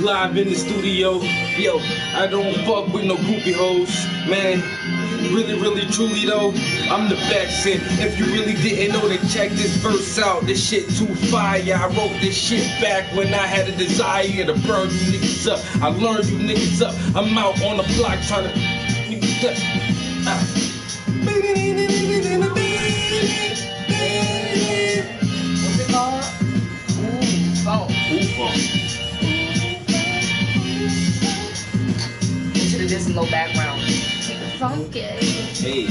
live in the studio. Yo, I don't fuck with no groupie hoes, man. Really, really, truly though, I'm the best. And if you really didn't know, then check this verse out. This shit too fire. I wrote this shit back when I had a desire to burn you niggas up. I learned you niggas up. I'm out on the block trying to. What's it called? Funk. Funk. You should have did some low background. Funky. Hey.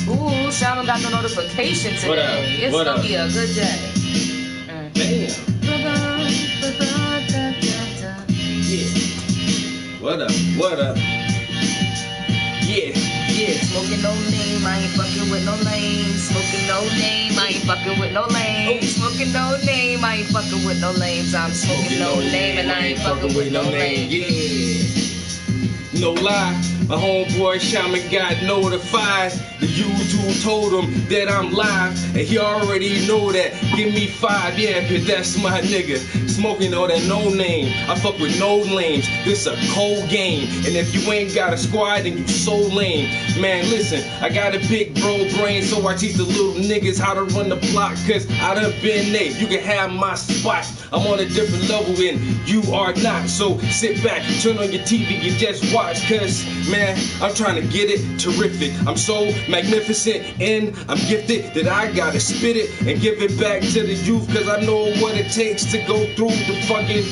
Ooh, Shaman got no notification today. What up? It's What gonna up? be a good day. Damn. Yeah. What up? What up? Yeah. Smoking no name, I ain't fucking with no lame. Smoking no name, I ain't fucking with no lame. Smoking no name, I ain't fucking with no lames. I'm smoking no name and I ain't fucking with no lame. Yeah. No lie, my homeboy Shaman got notified. The YouTube told him that I'm live, and he already know that. Give me 5, yeah, cause that's my nigga. Smoking all that no name. I fuck with no lames. This a cold game, and if you ain't got a squad, then you so lame. Man, listen, I got a big bro brain, so I teach the little niggas how to run the block. Cause I done been there. You can have my spot. I'm on a different level, and you are not. So sit back, turn on your TV, and just watch. Cause man, I'm trying to get it terrific. I'm so magnificent and I'm gifted that I gotta spit it and give it back to the youth. Cause I know what it takes to go through the fucking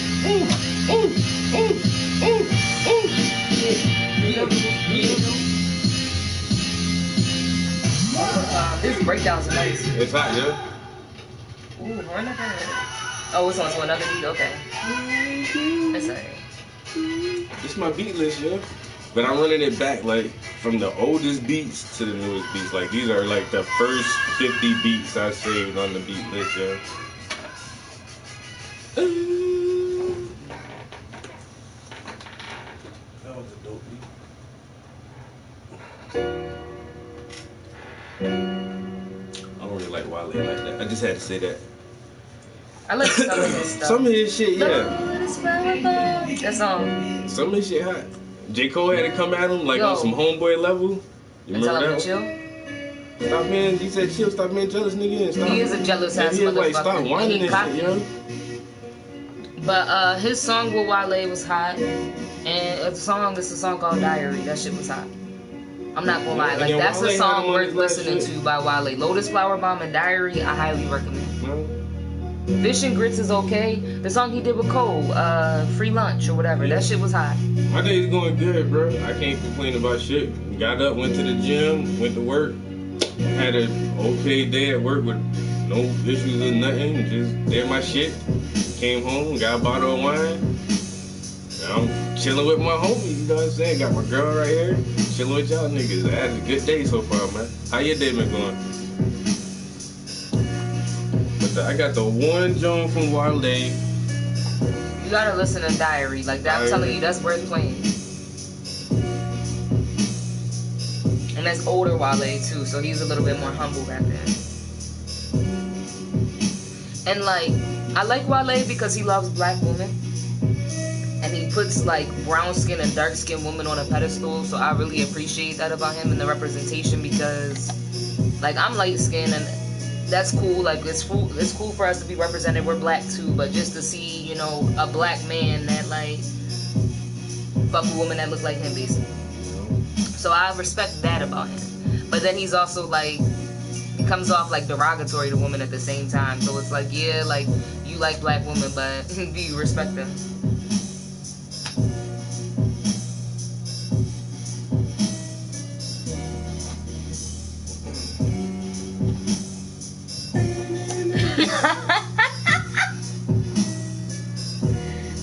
This breakdown's nice. It's hot, yeah. Ooh, run up in it. Oh, it's on to another beat, okay. That's alright. It's my beat list, yeah. But I'm running it back like from the oldest beats to the newest beats. Like these are like the first 50 beats I saved on the beat list, yeah. That was a dope beat. I don't really like Wale like that. I just had to say that. I like some of his stuff. Some of his shit, yeah. That song. Some of his shit hot. J. Cole had to come at him like on some homeboy level. You And tell remember him to that? chill. Stop being, he said chill, stop being jealous, nigga. And stop. He is a jealous ass he was like, motherfucker. stop whining and cocky. shit, yo. But his song with Wale was hot. And it's a song called Diary. That shit was hot. I'm not gonna lie. And Like, then that's Wale a had song him on worth his last listening shit. to by Wale. Lotus Flower Bomb and Diary, I highly recommend. Fish and Grits is okay. The song he did with Cole, Free Lunch or whatever, that shit was hot. My day's going good, bro. I can't complain about shit. Got up, went to the gym, went to work. Had an okay day at work with no issues or nothing. Just did my shit. Came home, got a bottle of wine. I'm chilling with my homies, you know what I'm saying? Got my girl right here. Chilling with y'all niggas. I had a good day so far, man. How your day been going? I got the one joint from Wale. You gotta listen to Diary. Like that, I'm telling you, that's worth playing. And that's older Wale too, so he's a little bit more humble back then. And like, I like Wale because he loves black women. And he puts like brown skin and dark skin women on a pedestal. So I really appreciate that about him and the representation because like I'm light skinned and that's cool. Like it's cool for us to be represented. We're black too, but just to see, you know, a black man that like fuck a woman that look like him, basically. So I respect that about him. But then he's also like, he comes off like derogatory to women at the same time. So it's like, yeah, like you like black women, but do you respect them?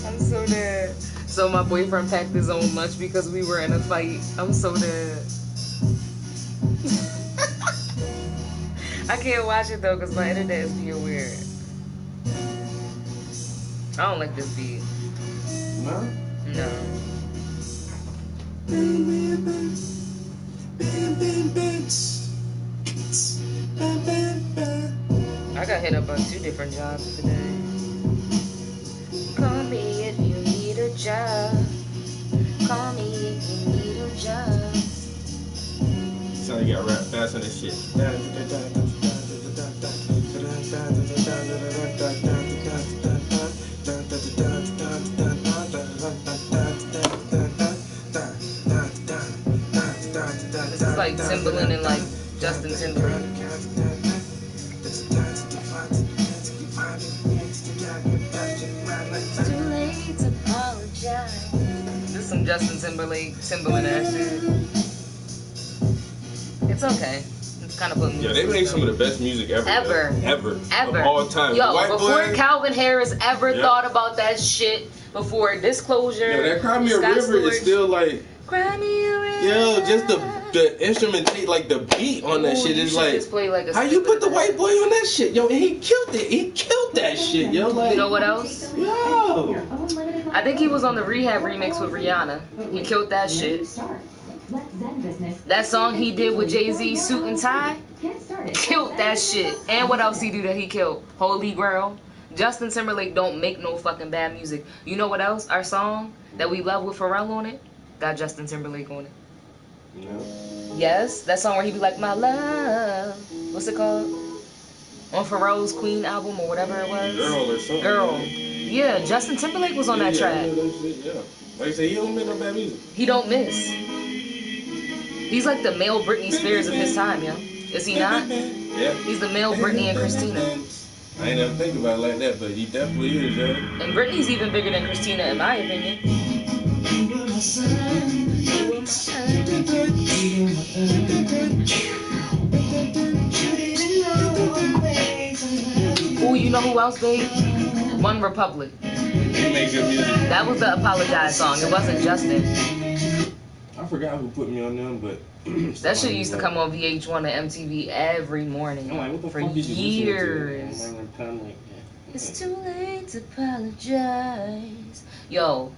I'm so dead. So my boyfriend packed his own lunch because we were in a fight. I'm so dead. I can't watch it though because my internet is being weird. I don't like this beat. No? No. I got hit up on 2 different jobs today. I Call me if you need a job. Call me if you need a job. Sound you got rap fast on this shit. This is like Timbaland and like Justin Timberlake. It's too late to apologize. This is some Justin Timberlake, Timbaland ass shit. It's okay. It's kind of putting me. Yeah, they make some of the best music ever. Ever. Of all time. Yo, White before Boy, Calvin Harris ever thought about that shit, before Disclosure. yo, that Cry Me a Scott River Storch, is still like, Cry Me a River. yo, just the instrumentation, like the beat on that Ooh, shit you is should like, just play like a how you snippet put the of that. White Boy on that shit, yo? And he killed it. He killed that shit, yo. Like, You know what else? yo, I think he was on the Rehab remix with Rihanna. He killed that shit. That song he did with Jay-Z, Suit and Tie, killed that shit. And what else he do that he killed? Holy Grail. Justin Timberlake don't make no fucking bad music. You know what else? Our song that we love with Pharrell on it got Justin Timberlake on it. no. Yes, that song where he be like, my love. What's it called? On Pharrell's Queen album or whatever it was. Girl or something. Girl. Yeah, Justin Timberlake was on that I track. know that shit, yeah. Like I said, he don't make no bad music. He don't miss. He's like the male Britney Spears of his time, yo. Is he not? Yeah. He's the male Britney and Christina. I ain't never think about it like that, but he definitely is, yo. And Britney's even bigger than Christina, in my opinion. Ooh, you know who else, babe? One Republic. He make good music. That was the Apologize song. It wasn't Justin. I forgot who put me on them, but That shit used to come on VH1 and MTV every morning I'm like, what the for fuck did you years. listen to? It's too late to apologize. Yo,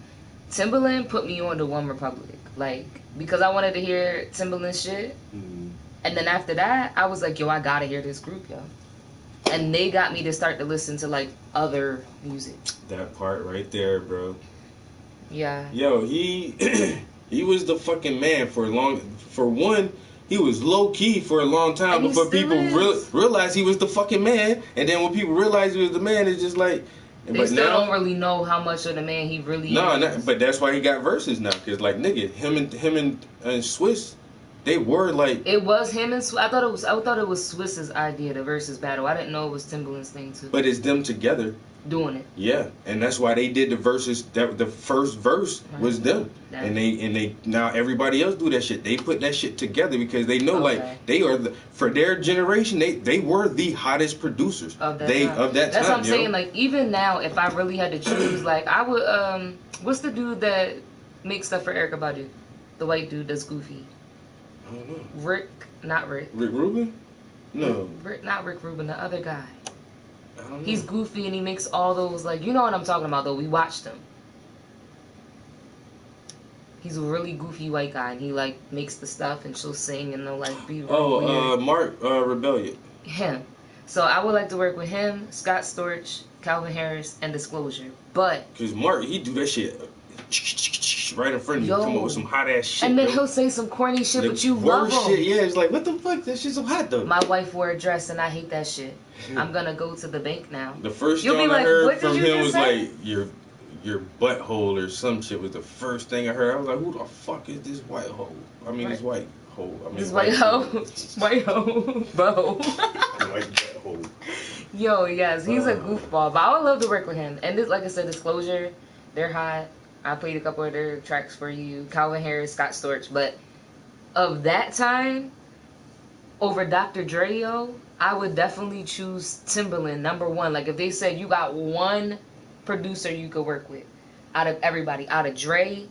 Timbaland put me on to One Republic. Like, because I wanted to hear Timbaland shit. Mm. And then after that, I was like, yo, I gotta hear this group, yo. And they got me to start to listen to, like, other music. That part right there, bro. Yeah. Yo, he he was the fucking man for one. He was low key for a long time And he before still people is. realized he was the fucking man. And then when people realized he was the man, it's just like. They But still now, don't really know how much of the man he really no, is. but that's why he got verses now. Cause like nigga, him and Swiss, they were like. It was him and I thought it was Swiss's idea, the versus battle. I didn't know it was Timbaland's thing too. But it's them together. Doing it. Yeah, and that's why they did the verses. That the first verse was them, That- and they now everybody else do that shit. They put that shit together because they know Okay. like they are for their generation. They were the hottest producers Of that they time. of that That's time. what I'm saying. Like even now, if I really had to choose, like I would. What's the dude that makes stuff for Erykah Badu? The white dude that's goofy. I don't know. Rick, not Rick. Rick Rubin? No, Rick, not Rick Rubin. The other guy. I don't know. He's goofy and he makes all those like you know what I'm talking about though. We watched him. He's a really goofy white guy and he like makes the stuff and she'll sing and they'll like be really weird. Mark Rebellion. Him. So I would like to work with him, Scott Storch, Calvin Harris, and Disclosure. But Cause Mark he do that shit right in front of you. Yo. Come on with some hot ass shit. and then bro. he'll say some corny shit, The but you worst love him. shit. Yeah, it's like what the fuck? That shit's so hot though. My wife wore a dress and I hate that shit. I'm gonna go to the bank now. The first You'll be song I like, heard "What did from you him just was say?" like your butthole or some shit was the first thing I heard. I was like, who the fuck is this white hole? I mean, this white hole. I mean, This white hoe, white hoe, bo. White butthole. Yo, yes, he's a goofball, but I would love to work with him. And this, like I said, Disclosure, they're hot. I played a couple of their tracks for you. Calvin Harris, Scott Storch, but of that time, over Dr. Dre, yo, I would definitely choose Timbaland, number one. Like, if they said you got one producer you could work with out of everybody, out of Dre,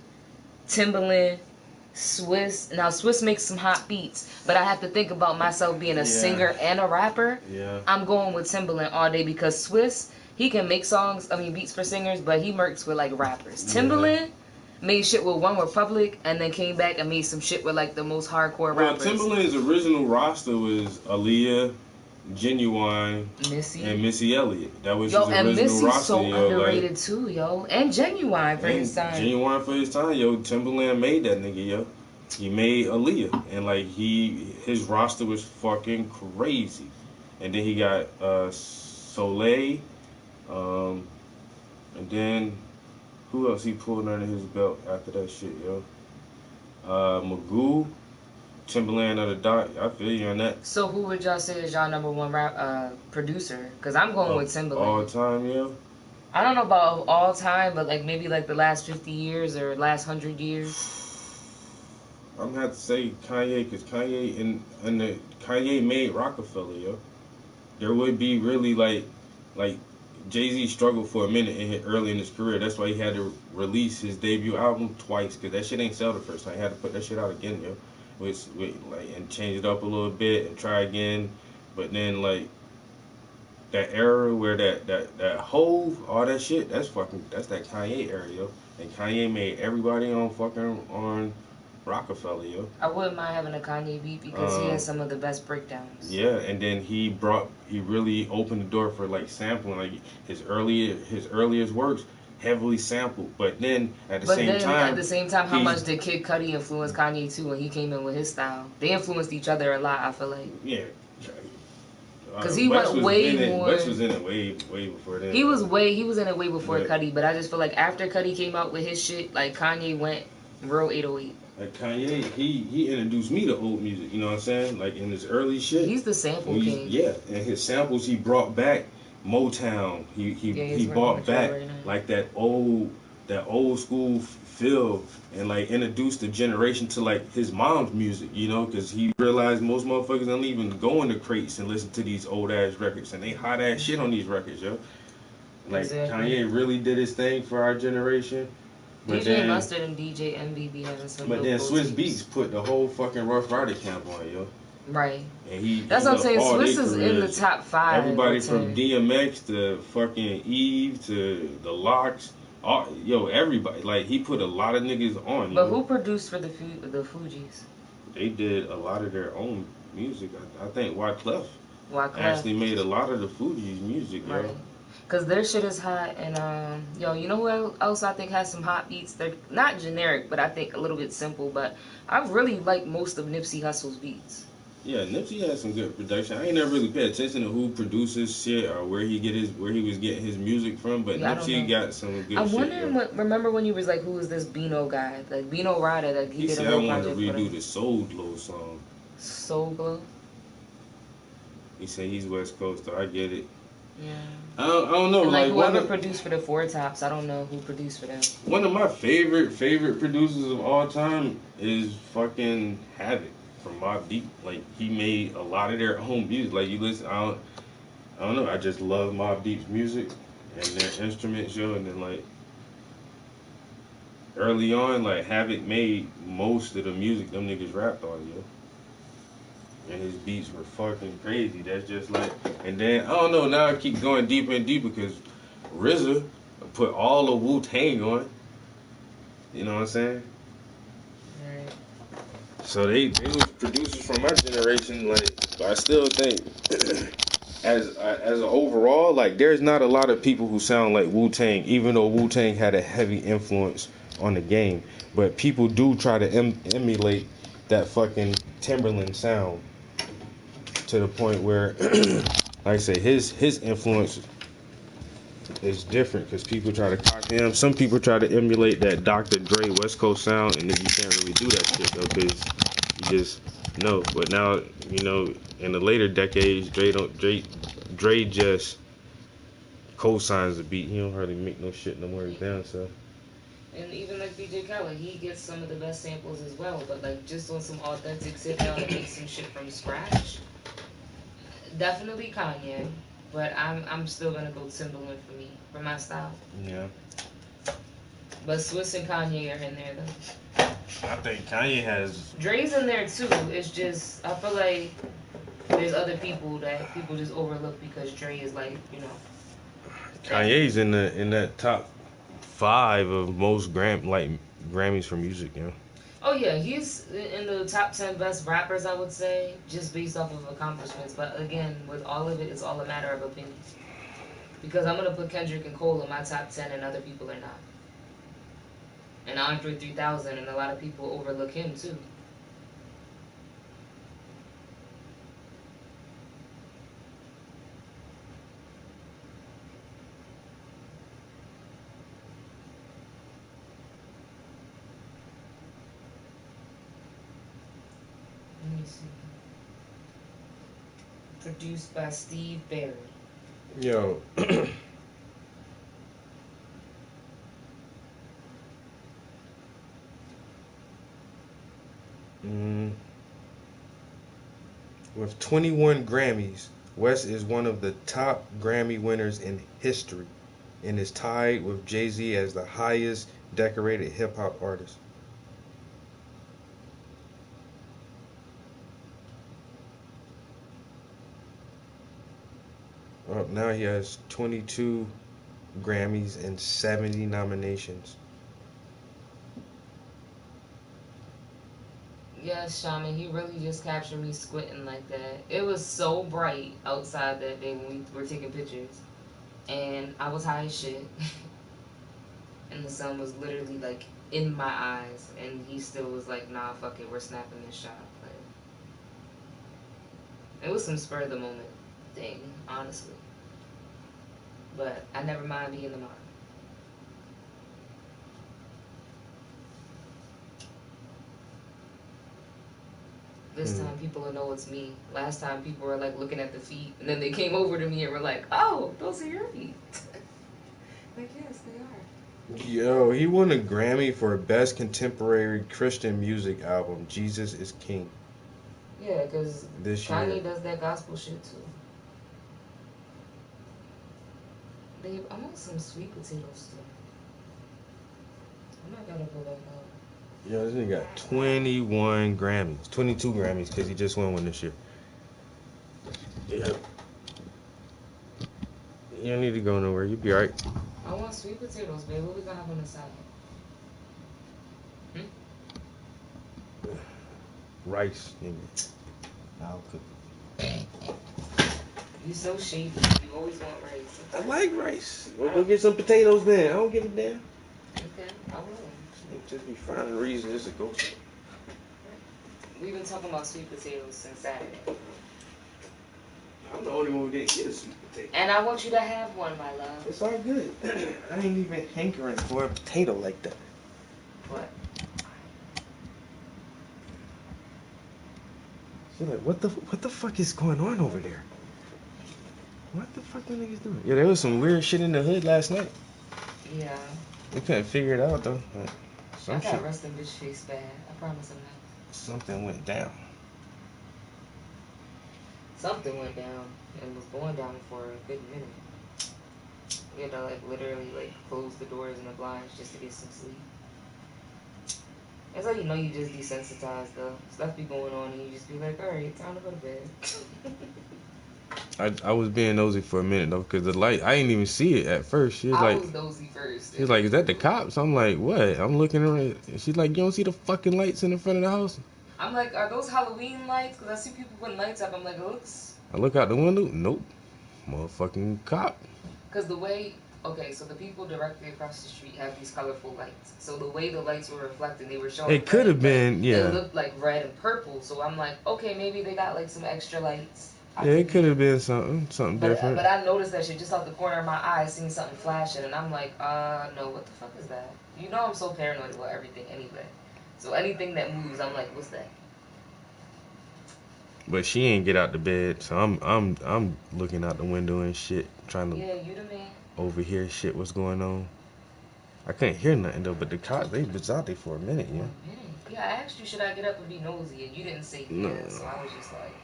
Timbaland, Swiss. Now, Swiss makes some hot beats, but I have to think about myself being a singer and a rapper. Yeah. I'm going with Timbaland all day because Swiss, he can make beats for singers, but he works with, like, rappers. Yeah. Timbaland made shit with One Republic and then came back and made some shit with, like, the most hardcore Well, rappers. Timbaland's original roster was Aaliyah, Genuine, Missy. and Missy Elliott. That was Yo, his and original Missy's roster, so yo. underrated Like, too, yo. And Genuine for his time. Genuine for his time, yo. Timberland made that nigga, yo. He made Aaliyah, and like his roster was fucking crazy. And then he got Soleil, um, and then who else he pulled under his belt after that shit, yo? Magoo, Timberland of the Dot. I feel you on that. So who would y'all say is y'all number one producer? Because I'm going with Timberland. All time, yo. I don't know about all time, but like maybe like the last 50 years or last 100 years. I'm gonna have to say Kanye, because Kanye made Rockefeller, yo. There would be really like Jay-Z struggled for a minute early in his career. That's why he had to release his debut album twice, because that shit ain't sell the first time. He had to put that shit out again, yo. And change it up a little bit and try again. But then like that era where that Hove, all that shit, that's that Kanye era, yo. And Kanye made everybody on Rockefeller, yo. I wouldn't mind having a Kanye beat because he has some of the best breakdowns. Yeah, and then he really opened the door for like sampling, like his earliest works heavily sampled. But then at the same time, how much did Kid Cudi influence Kanye too when he came in with his style? They influenced each other a lot, I feel like. Yeah. Because he went way more. West was in it way before that. He was in it way before Cudi, but I just feel like after Cudi came out with his shit, like Kanye went real 808. Like Kanye, he introduced me to old music, you know what I'm saying? Like in his early shit. He's the sample king. Yeah, and his samples, he brought back Motown. He brought back like that old school feel, and like introduced the generation to like his mom's music, you know, because he realized most motherfuckers don't even go into crates and listen to these old ass records, and they hot ass shit on these records, yo. Like Kanye really did his thing for our generation. DJ Mustard and DJ Envy be having some. But then Swiss Beats put the whole fucking Rough Rider camp on, yo. Right. And that's what I'm saying. Swiss is in the top 5. Everybody from DMX to fucking Eve to the Locks, everybody. Like he put a lot of niggas on. But who produced for the Fugees? They did a lot of their own music. I think Wyclef actually made a lot of the Fugees music, yo. Right. Cause their shit is hot, and you know who else I think has some hot beats? They're not generic, but I think a little bit simple. But I really like most of Nipsey Hussle's beats. Yeah, Nipsey has some good production. I ain't never really paid attention to who produces shit or where he was getting his music from, but Nipsey got some good shit. I'm wondering, remember when you was like, who is this Bino guy? Like Bino Rada, like he did a whole project. He said I want to redo the Soul Glow song. Soul Glow. He said he's West Coast, so I get it. Yeah. I don't know. And like whoever produced for the Four Tops, I don't know who produced for them. One of my favorite producers of all time is fucking Havoc from Mobb Deep. Like he made a lot of their own music. Like you listen, I don't know. I just love Mobb Deep's music and their instruments, yo. And then like early on, like Havoc made most of the music them niggas rapped on, yo. And his beats were fucking crazy. That's just like, and then I don't know. Now I keep going deeper and deeper because RZA put all of Wu-Tang on. You know what I'm saying? Right. So they was producers from my generation. Like, but I still think as an overall, like there's not a lot of people who sound like Wu-Tang, even though Wu-Tang had a heavy influence on the game. But people do try to emulate that fucking Timberland sound. To the point where, like I say, his influence is different because people try to copy him. Some people try to emulate that Dr. Dre West Coast sound, and then you can't really do that shit though because you just know. But now, you know, in the later decades, Dre just co-signs the beat. He don't hardly make no shit no more down. So. And even like DJ Khaled, he gets some of the best samples as well. But like just on some authentic sit down and make some shit from scratch. Definitely Kanye, but I'm still gonna go Timberland for my style. Yeah. But Swiss and Kanye are in there though. I think Kanye has. Dre's in there too. It's just I feel like there's other people that people just overlook because Dre is like, you know. Kanye's in that top 5 of most Grammys for music, you know. Oh yeah, he's in the top 10 best rappers, I would say, just based off of accomplishments. But again, with all of it, it's all a matter of opinion. Because I'm gonna put Kendrick and Cole in my top 10, and other people are not. And Andre 3000, and a lot of people overlook him too. Let me see. Produced by Steve Barry. Yo. mm, with 21 Grammys, West is one of the top Grammy winners in history and is tied with Jay-Z as the highest decorated hip hop artist. Now he has 22 Grammys and 70 nominations. Yes, Shaman, he really just captured me squinting like that. It was so bright outside that day when we were taking pictures. And I was high as shit. And the sun was literally like in my eyes. And he still was like, nah, fuck it, we're snapping this shot. Like, it was some spur of the moment thing, honestly. But I never mind being the model. This time people will know it's me. Last time people were like looking at the feet, and then they came over to me and were like, "Oh, those are your feet." Like, yes, they are. Yo, he won a Grammy for Best Contemporary Christian Music Album, Jesus is King. Yeah, because Kanye does that gospel shit too. Babe, I want some sweet potatoes too. I'm not gonna go back out. Yo, this nigga got 21 Grammys. 22 Grammys because he just won one this year. Yeah. You don't need to go nowhere. You'll be alright. I want sweet potatoes, babe. What we gonna have on the side? Rice, nigga. I'll cook. You so shady. You always want rice. I like rice. We'll go get some potatoes then. I don't give a damn. Okay, I will. Just be finding reasons to go. We've been talking about sweet potatoes since Saturday. I'm the only one who didn't get a sweet potato. And I want you to have one, my love. It's all good. I ain't even hankering for a potato like that. What? She's like, what the fuck is going on over there? What the fuck are niggas doing? Yeah, there was some weird shit in the hood last night. Yeah. We couldn't figure it out though. I got rest in bitch face bad. I promise I'm not. Something went down. Something went down and was going down for a good minute. We had to like literally like close the doors and the blinds just to get some sleep. That's how you know you just desensitized though. Stuff be going on and you just be like, alright, time to go to bed. I was being nosy for a minute though, because the light, I didn't even see it at first. She was I like, was nosy first. She was like, is that the cops? I'm like, what? I'm looking around. She's like, you don't see the fucking lights in the front of the house? I'm like, are those Halloween lights? Because I see people putting lights up. I'm like, it looks... I look out the window. Nope. Motherfucking cop. Because the way... Okay, so the people directly across the street have these colorful lights. So the way the lights were reflecting, they were showing... It could have been, yeah. It looked like red and purple. So I'm like, okay, maybe they got like some extra lights. Yeah, it could have been something different. But I noticed that shit just out the corner of my eye, seeing something flashing, and I'm like, no, what the fuck is that? You know I'm so paranoid about everything anyway. So anything that moves, I'm like, what's that? But she ain't get out the bed, so I'm looking out the window and shit, trying to you the man. Overhear shit what's going on. I couldn't hear nothing though, but the cops, they was out there for a minute, yeah. Yeah, I asked you, should I get up and be nosy, and you didn't say yeah, so I was just like...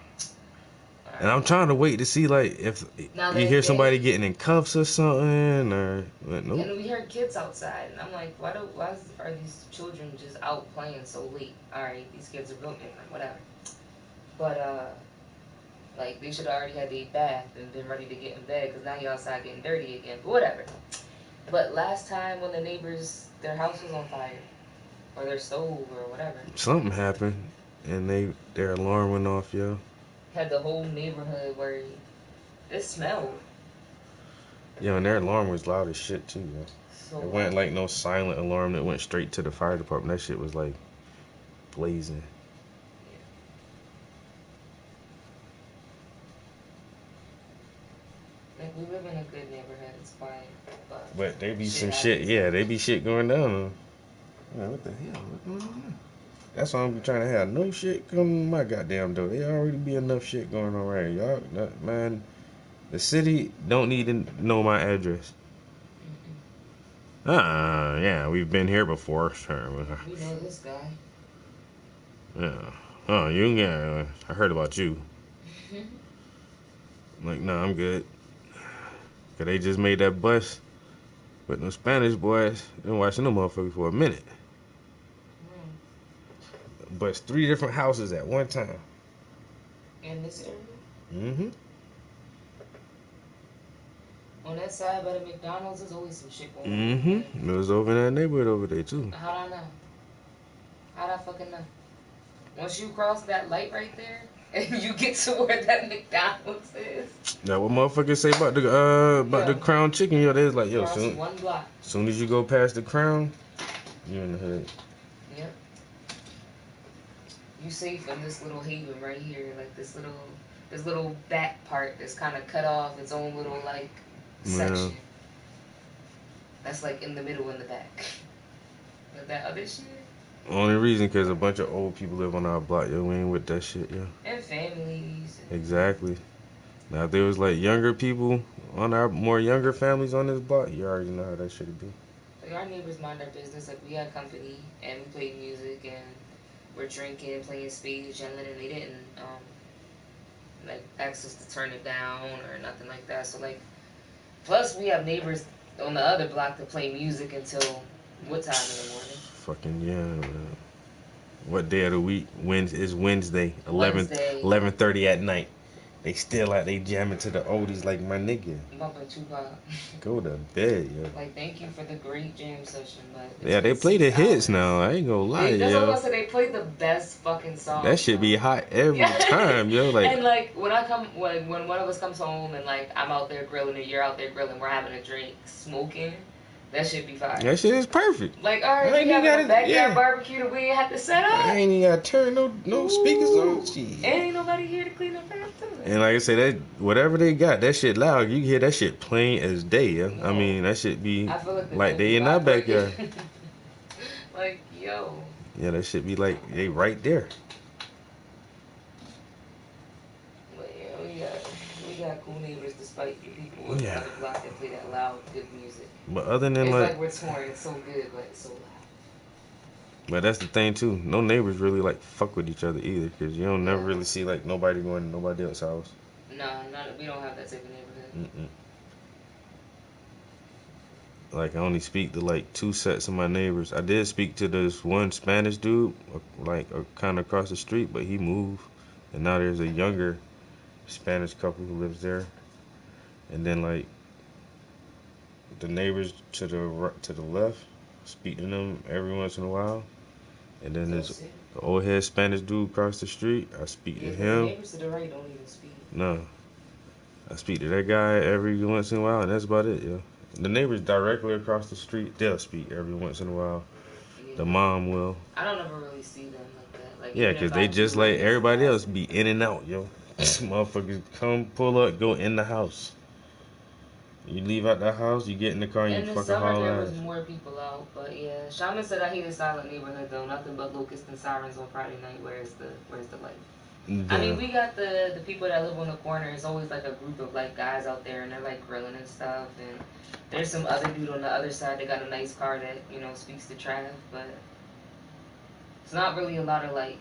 And I'm trying to wait to see like if you hear somebody getting in cuffs or something, or nope. And we heard kids outside, and I'm like, why are these children just out playing so late? All right, these kids are built different, whatever. But like they should have already had their bath and been ready to get in bed, because now you're outside getting dirty again. But whatever. But last time when the neighbors, their house was on fire, or their stove or whatever. Something happened, and their alarm went off, yo. Had the whole neighborhood worried. It smelled. Yo, and their alarm was loud as shit too, yo. So It wasn't like no silent alarm that went straight to the fire department. That shit was like blazing. Like, we live in a good neighborhood. It's quiet, But they be some happens. shit, yeah, they be shit going down. Yeah, what the hell? What's going on there? That's why I'm be trying to have no shit come to my goddamn door. There already be enough shit going on right here. Y'all, man, the city don't need to know my address. Yeah, we've been here before. Sure. We know this guy. Yeah. Oh, yeah, I heard about you. I'm like, nah, I'm good. Cause they just made that bus with them Spanish boys. Been watching them motherfuckers for a minute. Bust 3 different houses at one time. In this area? Mm-hmm. On that side by the McDonald's, there's always some shit going on. Mm-hmm. It was over in that neighborhood over there too. How'd I know? How'd I fucking know? Once you cross that light right there, and you get to where that McDonald's is. Now what motherfuckers say about the Crown Chicken? Yo, they was like, yo, Cross soon 1 block. as you go past the Crown, you in the hood. Yep. You safe in this little haven right here, like this little back part that's kind of cut off, its own little like section. That's like in the middle in the back. But that other shit. Only reason because a bunch of old people live on our block. Yo, we ain't with that shit, yo. And families. Exactly. Now if there was like younger people on our more younger families on this block, you already know how that shit would be. Like our neighbors mind their business. Like we had company and we played music and we're drinking, playing spades, yelling, and they didn't like ask us to turn it down or nothing like that. So like, plus we have neighbors on the other block that play music until what time in the morning? Fucking yeah, man. What day of the week? It's Wednesday, 11:30 11:30 at night. They still out, they jamming to the oldies like my nigga. Bumping Tupac. Go to bed, yo. Like, thank you for the great jam session, but Yeah, they play the hits now. I ain't gonna lie, that's what I yo. was saying. They play the best fucking songs. That shit be hot every time, yo. Like, and like when when one of us comes home and like I'm out there grilling and you're out there grilling, we're having a drink, smoking. That shit be fire. that shit is perfect. Like, all right, we having a backyard barbecue that we ain't have to set up. I ain't even gotta turn no speakers on. Shit. Ain't nobody here to clean up after. And like I say, that whatever they got, that shit loud. You can hear that shit plain as day, yo. I mean, that shit be I feel like they in our backyard. Like, yo. Yeah, that shit be like they right there. But yeah, we got cool neighbors despite the people on the other block that play that loud, good music. But other than It's like we're torn. It's so good, but it's so loud. but that's the thing too. No neighbors really like fuck with each other either, cause you don't never really see like nobody going to nobody else's house. No, we don't have that type of neighborhood. Like I only speak to like 2 sets of my neighbors. I did speak to this one Spanish dude, like kind of across the street, but he moved, and now there's a younger Spanish couple who lives there, and then like the neighbors to the left, speak to them every once in a while, and then there's the old head Spanish dude across the street. I speak to him. The neighbors to the right don't even speak. No, I speak to that guy every once in a while, and that's about it, yo. The neighbors directly across the street, they'll speak every once in a while. Yeah. The mom will. I don't ever really see them like that. Like, yeah, because they just like everybody else be in and out, yo. Motherfuckers come, pull up, go in the house. You leave out the house, you get in the car, and you fucking haul there ass. was more people out, but yeah. Shaman said I hate a silent neighborhood though. Nothing but locusts and sirens on Friday night. Where's the light? Yeah. I mean, we got the people that live on the corner. It's always like a group of like guys out there, and they're like grilling and stuff. And there's some other dude on the other side that got a nice car that speaks to Trav, but it's not really a lot of like.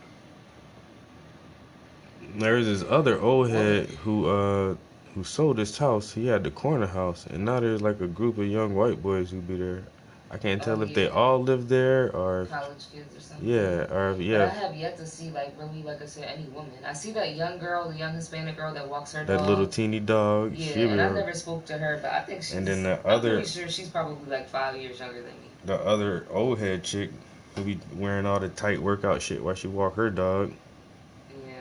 There's this other old head who sold his house. He had the corner house, and now there's like a group of young white boys who be there. I can't tell if they all live there or college kids or something. Yeah, But I have yet to see like really, like I said, any woman. I see that young girl, the young Hispanic girl that walks her dog. That little teeny dog. Yeah, and I never spoke to her, but I think she's. And then I'm pretty sure she's probably like 5 years younger than me. The other old head chick, Who be wearing all the tight workout shit while she walk her dog. Yeah.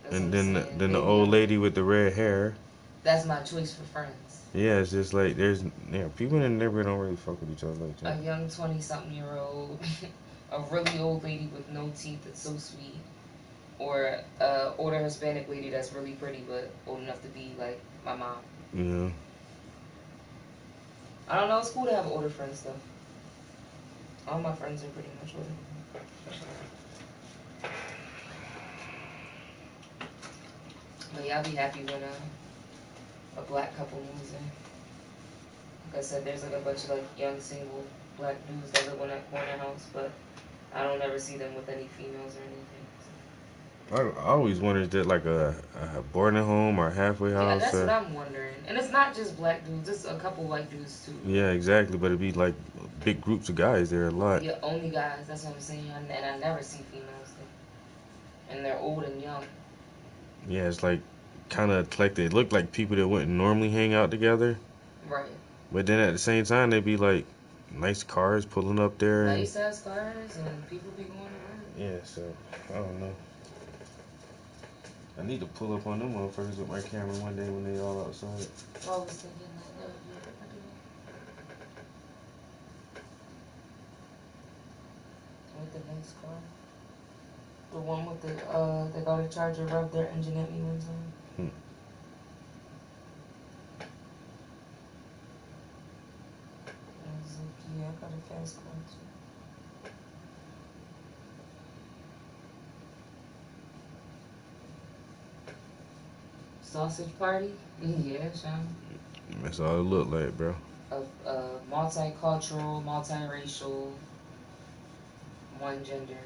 That's what And I'm then saying. then the Maybe old lady with the red hair. that's my choice for friends. Yeah, it's just like there's people in the neighborhood don't really fuck with each other like that. A young 20-something-year-old, a really old lady with no teeth that's so sweet, or a older Hispanic lady that's really pretty but old enough to be like my mom. Yeah. I don't know. It's cool to have older friends though. All my friends are pretty much older. But yeah, I'll be happy when a black couple moves in. Like I said, there's like a bunch of like young single black dudes that live in that corner house, but I don't ever see them with any females or anything. I always wondered that like a boarding home or a halfway Yeah, house. that's what I'm wondering. And it's not just black dudes, it's a couple white dudes too. Yeah, exactly. But it'd be like big groups of guys there a lot. Yeah, only guys, that's what I'm saying. And I never see females there. And they're old and young. Yeah, it's like kind of eclectic. It looked like people that wouldn't normally hang out together. Right. But then at the same time, they'd be like nice cars pulling up there. Nice ass cars and people be going to work. Yeah, so I don't know. I need to pull up on them motherfuckers with my camera one day when they all outside. I was thinking that with the next car. The one with the they got a charger rubbed their engine at me one time. I was like, yeah, I got a fast car too. Sausage party? Yeah, Sean. That's all it look like, bro. A multicultural, multiracial, one gender,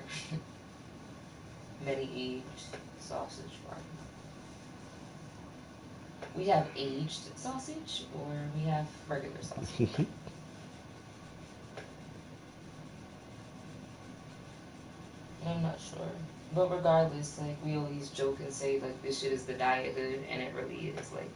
many aged sausage party. We have aged sausage or we have regular sausage? I'm not sure. But regardless, like we always joke and say like this shit is the diet hood, and it really is. Like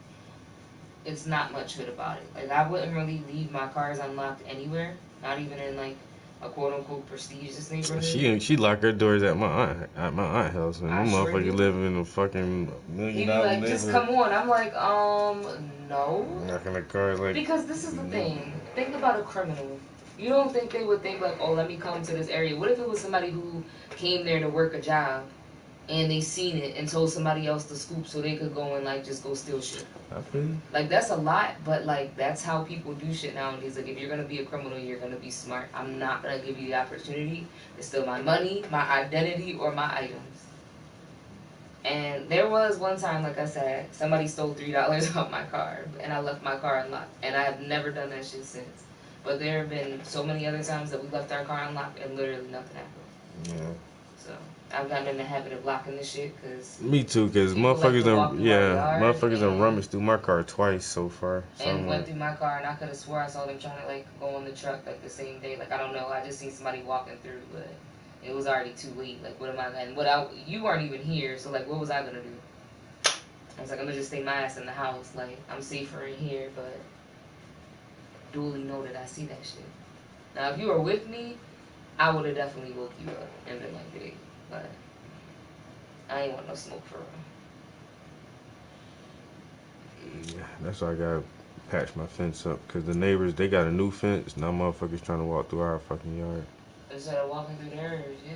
it's not much hood about it. Like I wouldn't really leave my cars unlocked anywhere, not even in like a quote unquote prestigious neighborhood. She lock her doors at my aunt house, and them sure motherfuckers do. live in a fucking He $1 be million like, just come on. I'm like, no. Knocking the cars like. Because this is the thing. Think about a criminal. You don't think they would think like, oh, let me come to this area. What if it was somebody who came there to work a job and they seen it and told somebody else to scoop so they could go and like just go steal shit? I feel you. Like that's a lot, but like that's how people do shit nowadays. Like if you're gonna be a criminal, you're gonna be smart. I'm not gonna give you the opportunity to steal my money, my identity, or my items. And there was one time, like I said, somebody stole $3 off my car, and I left my car unlocked, and I have never done that shit since. But there have been so many other times that we left our car unlocked, and literally nothing happened. Yeah. So I've gotten in the habit of locking this shit, cause Me too, cause people like motherfuckers to walk done, through our yard motherfuckers done and- rummaged through my car twice so far. So and I'm went like, through my car, and I could have swore I saw them trying to like go on the truck like the same day. Like I don't know, I just seen somebody walking through, but it was already too late. Like what am I gonna? You weren't even here, so like what was I gonna do? I was like, I'm gonna just stay my ass in the house. Like I'm safer in here, but duly noted, I see that shit. Now if you were with me, I would have definitely woke you up and been like, hey, but I ain't want no smoke for real. yeah, that's why I gotta patch my fence up, cause the neighbors they got a new fence. Now motherfuckers trying to walk through our fucking yard. Instead of walking through theirs, yeah.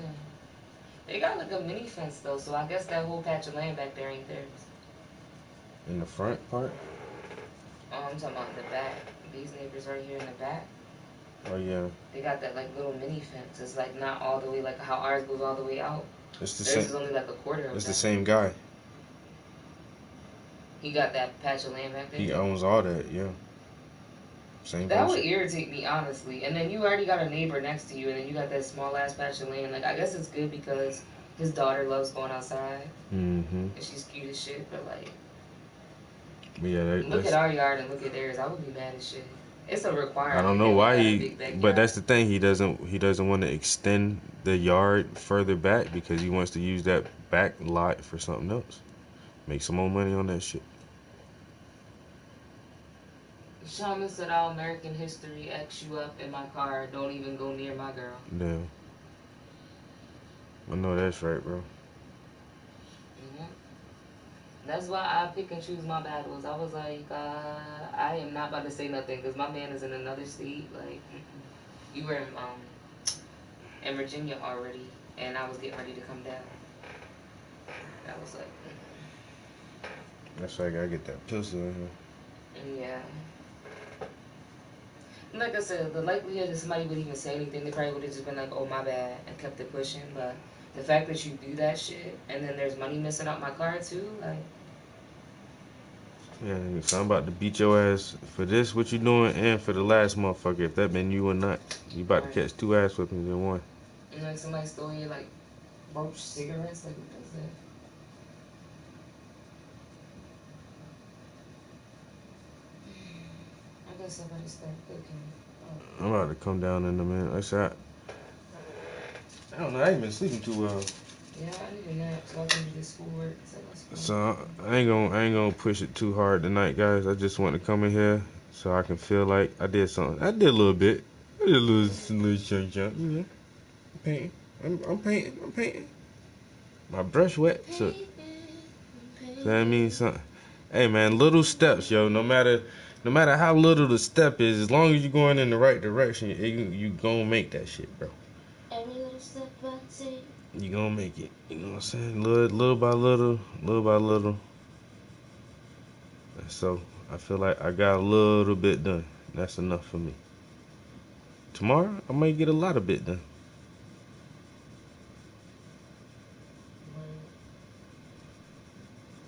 They got like a mini fence though, so I guess that whole patch of land back there ain't theirs. In the front part? Oh, I'm talking about in the back. These neighbors right here in the back, Oh yeah, they got that like little mini fence. It's like not all the way like how ours goes all the way out. it's the Theirs same. is only like a quarter of It's that. the same guy. He got that patch of land back there. He owns all that. Yeah. Same That person. would irritate me honestly. And then you already got a neighbor next to you, and then you got that small ass patch of land. Like I guess it's good because his daughter loves going outside, Mm-hmm. and she's cute as shit. But like, But yeah, look at our yard and look at theirs. I would be mad as shit. It's a requirement. I don't know that we why got a he, big backyard. but that's the thing. He doesn't want to extend the yard further back because he wants to use that back lot for something else. Make some more money on that shit. Shaman said, "Our American history X you up in my car. Don't even go near my girl." Damn. I know that's right, bro. hmm That's why I pick and choose my battles. I was like, I am not about to say nothing because my man is in another state. Like, you were in Virginia already, and I was getting ready to come down. I was like, That's why I gotta get that pistol in here. yeah. Like I said, the likelihood that somebody would even say anything, they probably would have just been like, "Oh, my bad," and kept it pushing. But the fact that you do that shit, and then there's money missing out my car too, like, Yeah, so I'm about to beat your ass for this, what you doing, and for the last motherfucker. If that been you or not, you about right. to catch 2 ass whippings in one. And like somebody stole your like roach cigarettes, like what is that? I guess somebody started cooking. Oh. I'm about to come down in a minute. I said, I don't know. I ain't been sleeping too well. Yeah, I need a nap so I can do this schoolwork. So I ain't gonna push it too hard tonight, guys. I just want to come in here so I can feel like I did something. I did a little bit. I did a little jump, you know. Painting. I'm painting. I'm painting. My brush wet, so that means something. Hey man, little steps, yo. No matter how little the step is, as long as you're going in the right direction, you gonna make that shit, bro. Every little step I take. You gonna make it. You know what I'm saying? Little by little, little by little. So I feel like I got a little bit done. That's enough for me. Tomorrow I might get a lot of bit done.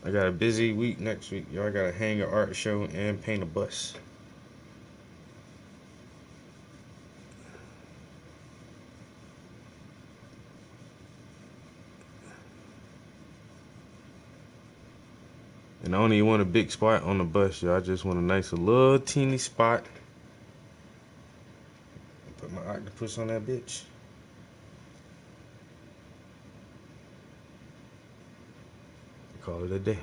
I got a busy week next week. Yo, I gotta hang an art show and paint a bus. And I don't even want a big spot on the bus, yo. I just want a nice little teeny spot. Put my octopus on that bitch. Call it a day.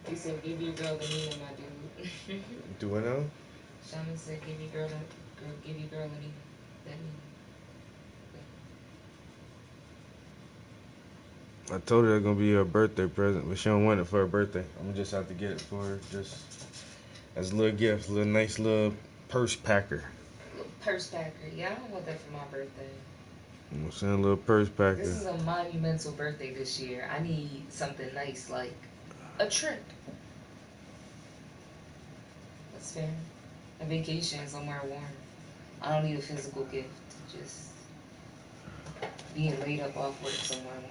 He said, "Give your girl the Nina, my dude." Do I know? Shaman said, "Give your give your girl the Nina, that Nina." I told her it's gonna be her birthday present, but she don't want it for her birthday. I'm gonna just have to get it for her, just as a little gift, a little nice little purse packer. Little purse packer. Yeah, I don't want that for my birthday. You know what I'm saying? A little purse packer. This is a monumental birthday this year. I need something nice, like a trip. That's fair. A vacation somewhere warm. I don't need a physical gift. Just being laid up off work somewhere warm.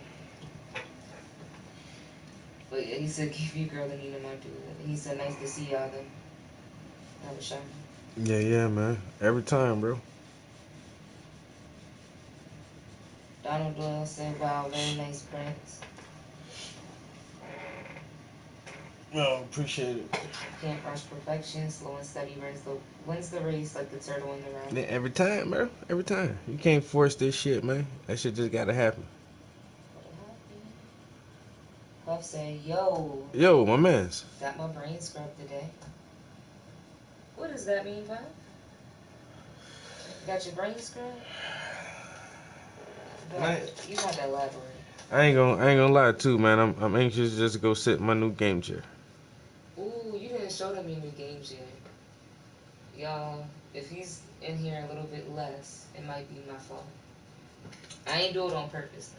But yeah, he said, "Give your girl the Nina, my dude." He said, "Nice to see y'all then." That was Shaman. Yeah, man. Every time, bro. Donald Doyle said, "Wow, very nice prints." No, appreciate it. Can't rush perfection, slow and steady wins the race like the turtle in the round. Yeah, every time, bro. Every time. You can't force this shit, man. That shit just gotta happen. Puff said, "Yo, Yo, my mans. got my brain scrubbed today." What does that mean, Puff? Got your brain scrubbed? You got to elaborate. I ain't gonna lie too, man. I'm anxious just to go sit in my new game chair. Ooh, you didn't show them your new games yet. Y'all, if he's in here a little bit less, it might be my fault. I ain't do it on purpose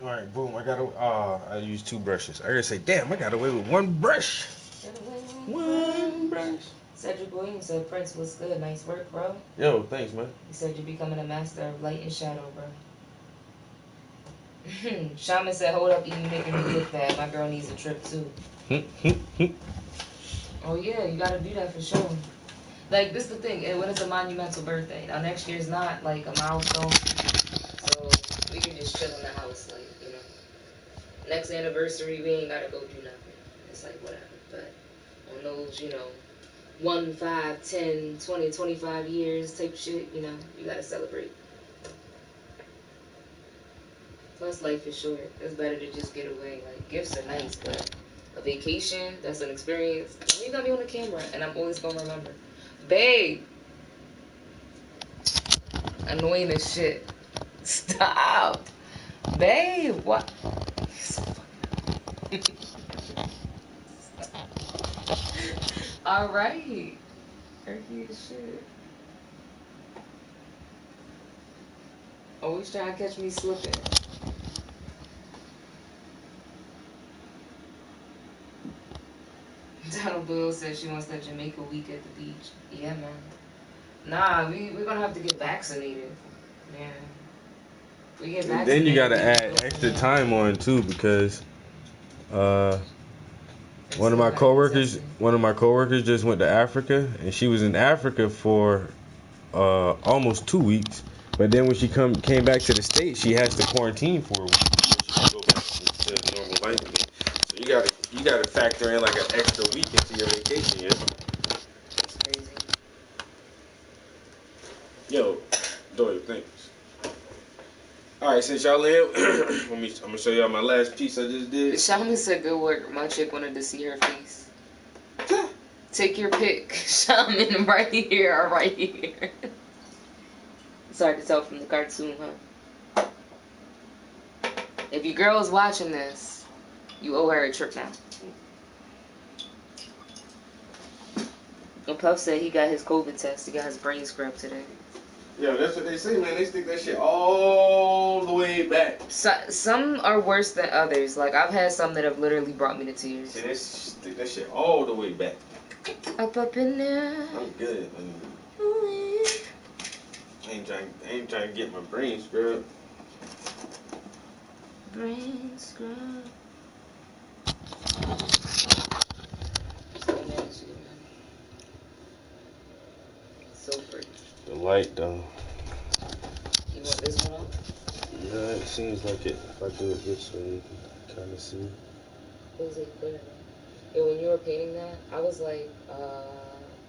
All right, boom. I used 2 brushes. I gotta say, damn, I got away with 1 brush. though. One brush. Cedric Williams said, Prince was good. Nice work, bro. Yo, thanks, man. He said you're becoming a master of light and shadow, bro. Shaman said, hold up, you making me look bad. My girl needs a trip, too. Oh, yeah, you gotta do that for sure. Like, this is the thing. When it's a monumental birthday. Now, next year's not, like, a milestone. So, we can just chill in the house, like, you know. Next anniversary, we ain't gotta go do nothing. It's like, whatever. But on those, you know, 1, 5, 10, 20, 25 years type shit, you know, you gotta celebrate. Plus, life is short. It's better to just get away. Like, gifts are nice, but a vacation, that's an experience. You got me on the camera, and I'm always gonna remember. Babe! Annoying as shit. Stop! Babe, what? Alright. Earthy as shit. Always trying to catch me slipping. Donald Bill says she wants that Jamaica week at the beach. Yeah, man. Nah, we're gonna have to get vaccinated. Yeah. If we get vaccinated. Then you gotta add extra time on too, because one of my coworkers just went to Africa, and she was in Africa for almost 2 weeks. But then when she came back to the States, she has to quarantine for a week before she can go back to normal life again. So you gotta factor in like an extra week into your vacation, yeah. That's crazy. Yo, Doyle, thanks. All right, since y'all in, I'm gonna show y'all my last piece I just did. Shaman said good work. My chick wanted to see her face. Take your pick. Shaman, right here or right here. It's hard to tell from the cartoon, huh? If your girl is watching this, you owe her a trip now. And Puff said he got his COVID test. He got his brain scrubbed today. Yeah, that's what they say, man. They stick that shit all the way back. Some are worse than others. Like, I've had some that have literally brought me to tears. See, they stick that shit all the way back. Up in there. I'm good. I ain't trying to get my brain scrubbed. Brain scrub. So pretty. The light, though. You want this one up? Yeah, it seems like it. If I do it this way, you can kind of see. It was like clear. Yeah, when you were painting that, I was like,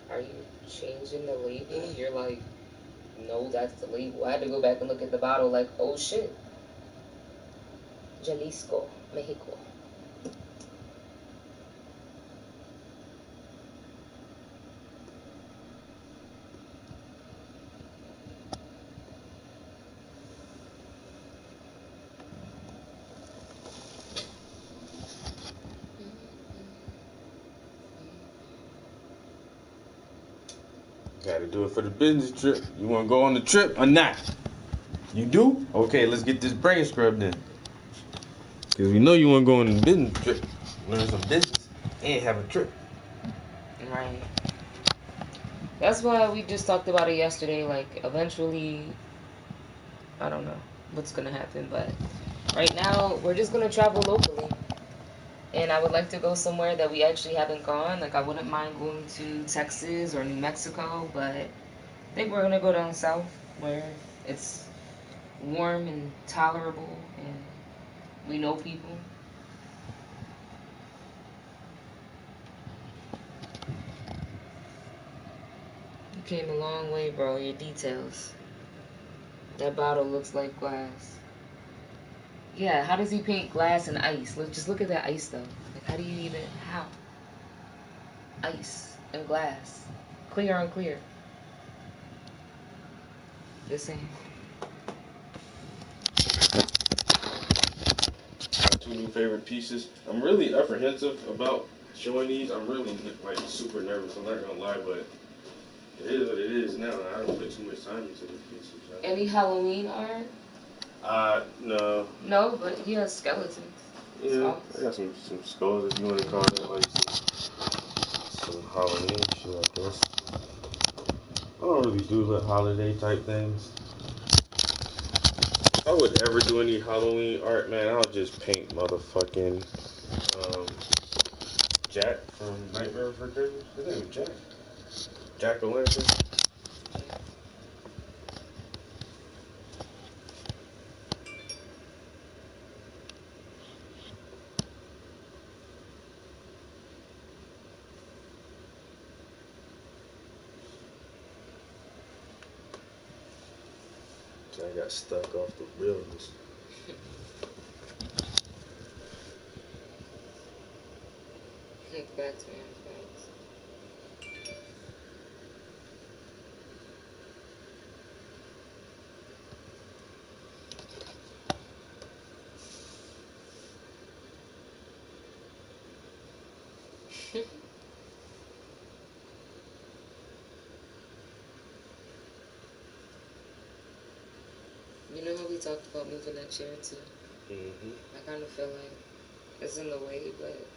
are you changing the label? You're like, no, that's the label. I had to go back and look at the bottle like, oh shit. Jalisco, Mexico. Gotta do it for the business trip. You wanna go on the trip or not? You do? Okay, let's get this brain scrubbed then. Cause we know you wanna go on the business trip. Learn some business and have a trip. Right. That's why we just talked about it yesterday. Like, eventually, I don't know what's gonna happen, but right now, we're just gonna travel locally. And I would like to go somewhere that we actually haven't gone. Like, I wouldn't mind going to Texas or New Mexico, but I think we're gonna go down south where it's warm and tolerable and we know people. You came a long way, bro. Your details. That bottle looks like glass. Yeah, how does he paint glass and ice? Just look at that ice, though. Like, how do you even... How? Ice and glass. Clear on clear. Just saying. My 2 new favorite pieces. I'm really apprehensive about showing these, I'm really like super nervous. I'm not gonna lie, but it is what it is now. I don't put too much time into this piece of shit. Any Halloween art? No. No, but he has skeletons. Yeah, I got some skulls if you want to call that like some Halloween shit, I guess. I don't really do the holiday type things. If I would ever do any Halloween art, man, I'll just paint motherfucking Jack from Nightmare Before Christmas. His name is Jack. Jack-o'-lantern. So I got stuck off the rails. Back to me. You know how we talked about moving that chair too? I kind of feel like it's in the way, but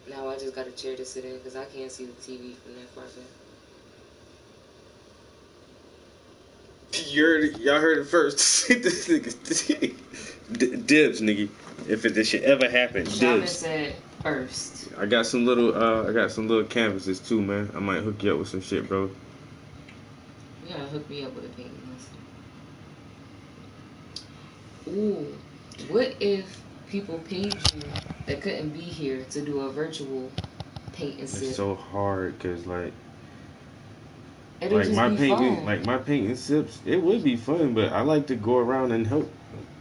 now I just got a chair to sit in because I can't see the TV from that far back. Y'all heard it first. This nigga, dibs, nigga. If this shit ever happen, Shaman dibs. said first. I got some little canvases too, man. I might hook you up with some shit, bro. You gotta hook me up with a painting. Ooh, what if people paid you that couldn't be here to do a virtual paint and sip? It's so hard, cause like It'll just my be painting, fun. like my painting sips, it would be fun, but I like to go around and help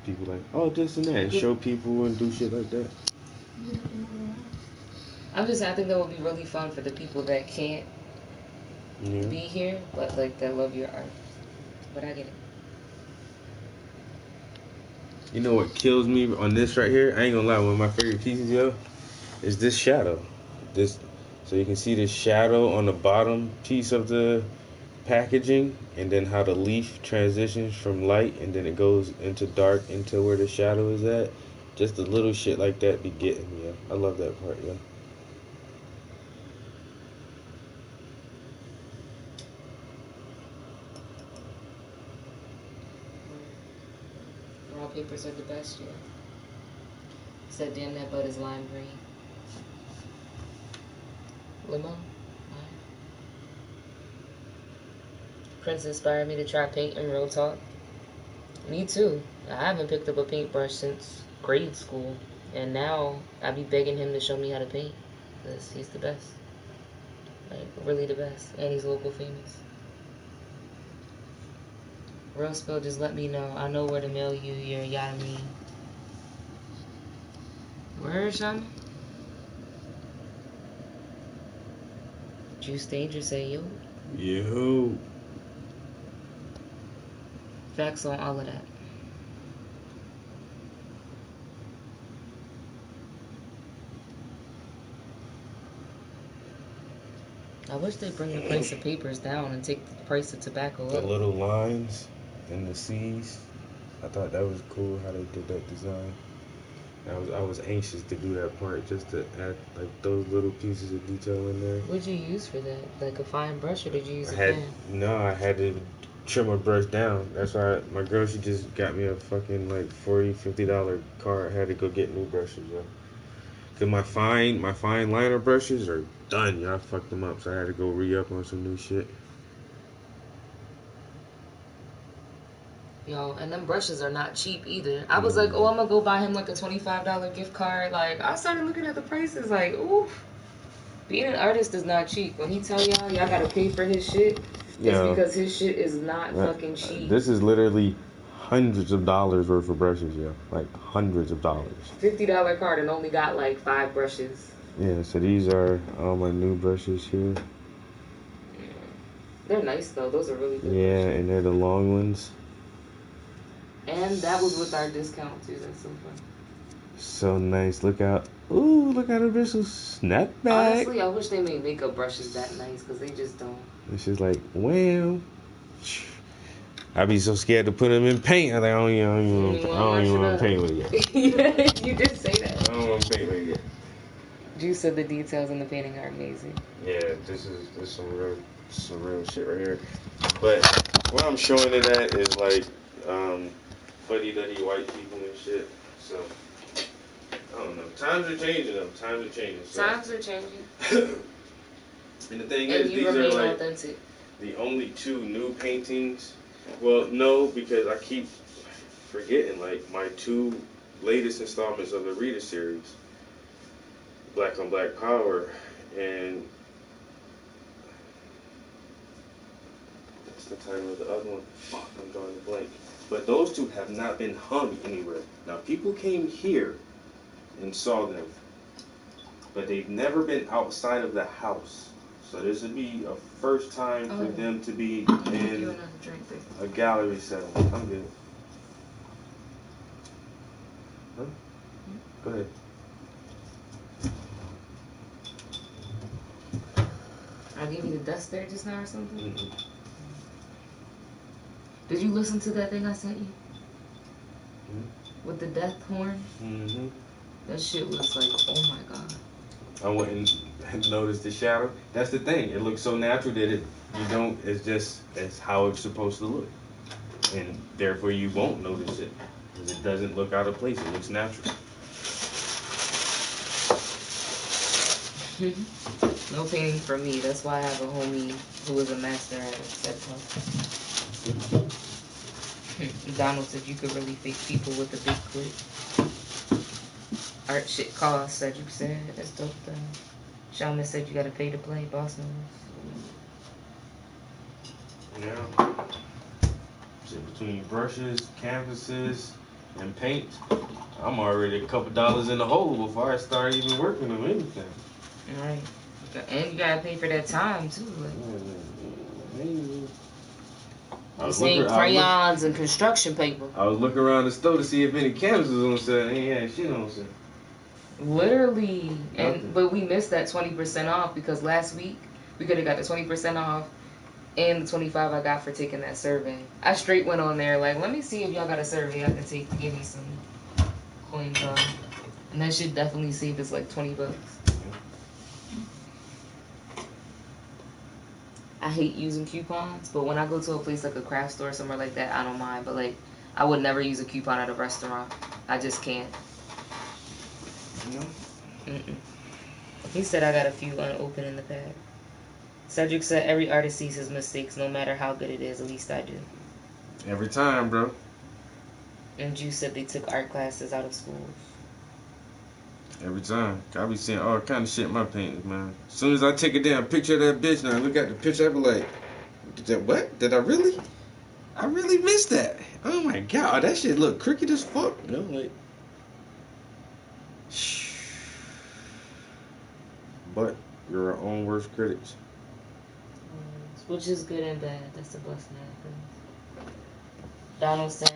people, like, oh, this and that, and show people and do shit like that. I think that would be really fun for the people that can't be here, but like that love your art. But I get it. You know what kills me on this right here? I ain't gonna lie, one of my favorite pieces, yo, is this shadow. So you can see the shadow on the bottom piece of the packaging, and then how the leaf transitions from light and then it goes into dark into where the shadow is at. Just the little shit like that be getting me, yo. I love that part, yo. Raw papers are the best, yeah. Said, damn, that bud is lime green. Limo? Prince inspired me to try paint in real talk. Me too. I haven't picked up a paintbrush since grade school. And now I be begging him to show me how to paint. Because he's the best. Like, really the best. And he's local famous. Real Spill, just let me know. I know where to mail you your Yadamine. Where, Shaman? Juice Danger say yo. Yo. Facts on all of that. I wish they'd bring the price of papers down and take the price of tobacco up. The little lines and the C's. I thought that was cool how they did that design. I was anxious to do that part, just to add like those little pieces of detail in there. What'd you use for that? Like a fine brush, or did you use a pen? I had to trim my brush down. That's why my girl, she just got me a fucking like $40-$50 card. I had to go get new brushes, yo. Cause my fine liner brushes are done, yo. I fucked them up, so I had to go re-up on some new shit. Yo, and them brushes are not cheap either. I was like, oh, I'm gonna go buy him like a $25 gift card. Like, I started looking at the prices, like, oof. Being an artist is not cheap. When he tell y'all gotta pay for his shit, it's because his shit is not fucking cheap. This is literally hundreds of dollars worth of brushes, yo. Like hundreds of dollars. $50 card and only got like 5 brushes. Yeah, so these are all my new brushes here. They're nice though. Those are really good. Yeah, brushes. and they're the long ones. And that was with our discount too. That's so fun. So nice. Look out. Ooh, look at the bitch snap back. Honestly, I wish they made makeup brushes that nice because they just don't. It's just like, wham. I be so scared to put them in paint. I don't even want to paint with it yet. You did say that. I don't want to paint with it yet. Juice said the details in the painting are amazing. Yeah, this is some real shit right here. But what I'm showing it at is like fuddy-duddy white people and shit. So I don't know. Times are changing though. Times are changing. And the thing is, these are like authentic. the only 2 new paintings. Well, no, because I keep forgetting like my 2 latest installments of the Rita series, Black on Black Power, and that's the title of the other one. Fuck, I'm drawing a blank. But those 2 have not been hung anywhere. Now, people came here and saw them, but they've never been outside of the house. So this would be a first time for them to be in a gallery settlement. I'm good. Huh? Go ahead. I gave you the dust there just now or something? Mm-hmm. Did you listen to that thing I sent you? Mm-hmm. With the death horn? Mm-hmm. That shit was like, oh my god. I wouldn't notice the shadow. That's the thing. It looks so natural that it's how it's supposed to look. And therefore you won't notice it. Because it doesn't look out of place. It looks natural. No painting for me. That's why I have a homie who is a master at it. Donald said you could really fake people with a big clip. Art shit costs, said you said. That's dope though. Shaman said you gotta pay to play. Boss knows. Yeah. Shit, between brushes, canvases, and paint, I'm already a couple dollars in the hole before I start even working on anything. Right. And you gotta pay for that time too. Like. Saying crayons and construction paper. I was looking around the store to see if any canvases was on sale. Ain't had shit on sale. Literally. But we missed that 20% off because last week we could have got the 20% off and the 25 I got for taking that survey. I straight went on there like, let me see if y'all got a survey I can take to give me some coins on. And that shit definitely saved us like $20. I hate using coupons, but when I go to a place like a craft store or somewhere like that, I don't mind. But like, I would never use a coupon at a restaurant. I just can't. Mm-mm. He said I got a few unopened in the bag. Cedric said every artist sees his mistakes, no matter how good it is. At least I do. Every time, bro. And Juice said they took art classes out of schools. Every time. I be seeing all kind of shit in my paintings, man. As soon as I take a damn picture of that bitch, now I look at the picture, I be like, what? Did I really? I really missed that. Oh my god, that shit look crooked as fuck. You know, like. But you're our own worst critics. Which is good and bad. That's the blessing of things. Donald said,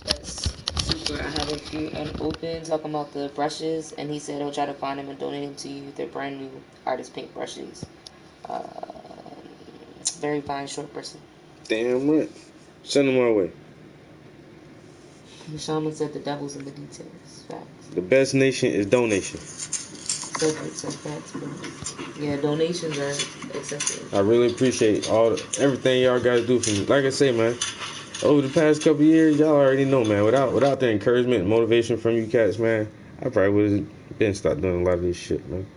that's super. I have a few unopened talking about the brushes, and he said he'll try to find them and donate them to you. They're brand new artist paint brushes. Very fine, short person. Damn right. Send them our way. The shaman said the devil's in the details. Facts. The best nation is donation. Cedric said facts, bro. Yeah, donations are accepted. I really appreciate everything y'all guys do for me. Like I say, man, over the past couple of years, y'all already know, man. Without the encouragement and motivation from you cats, man, I probably would have been stopped doing a lot of this shit, man.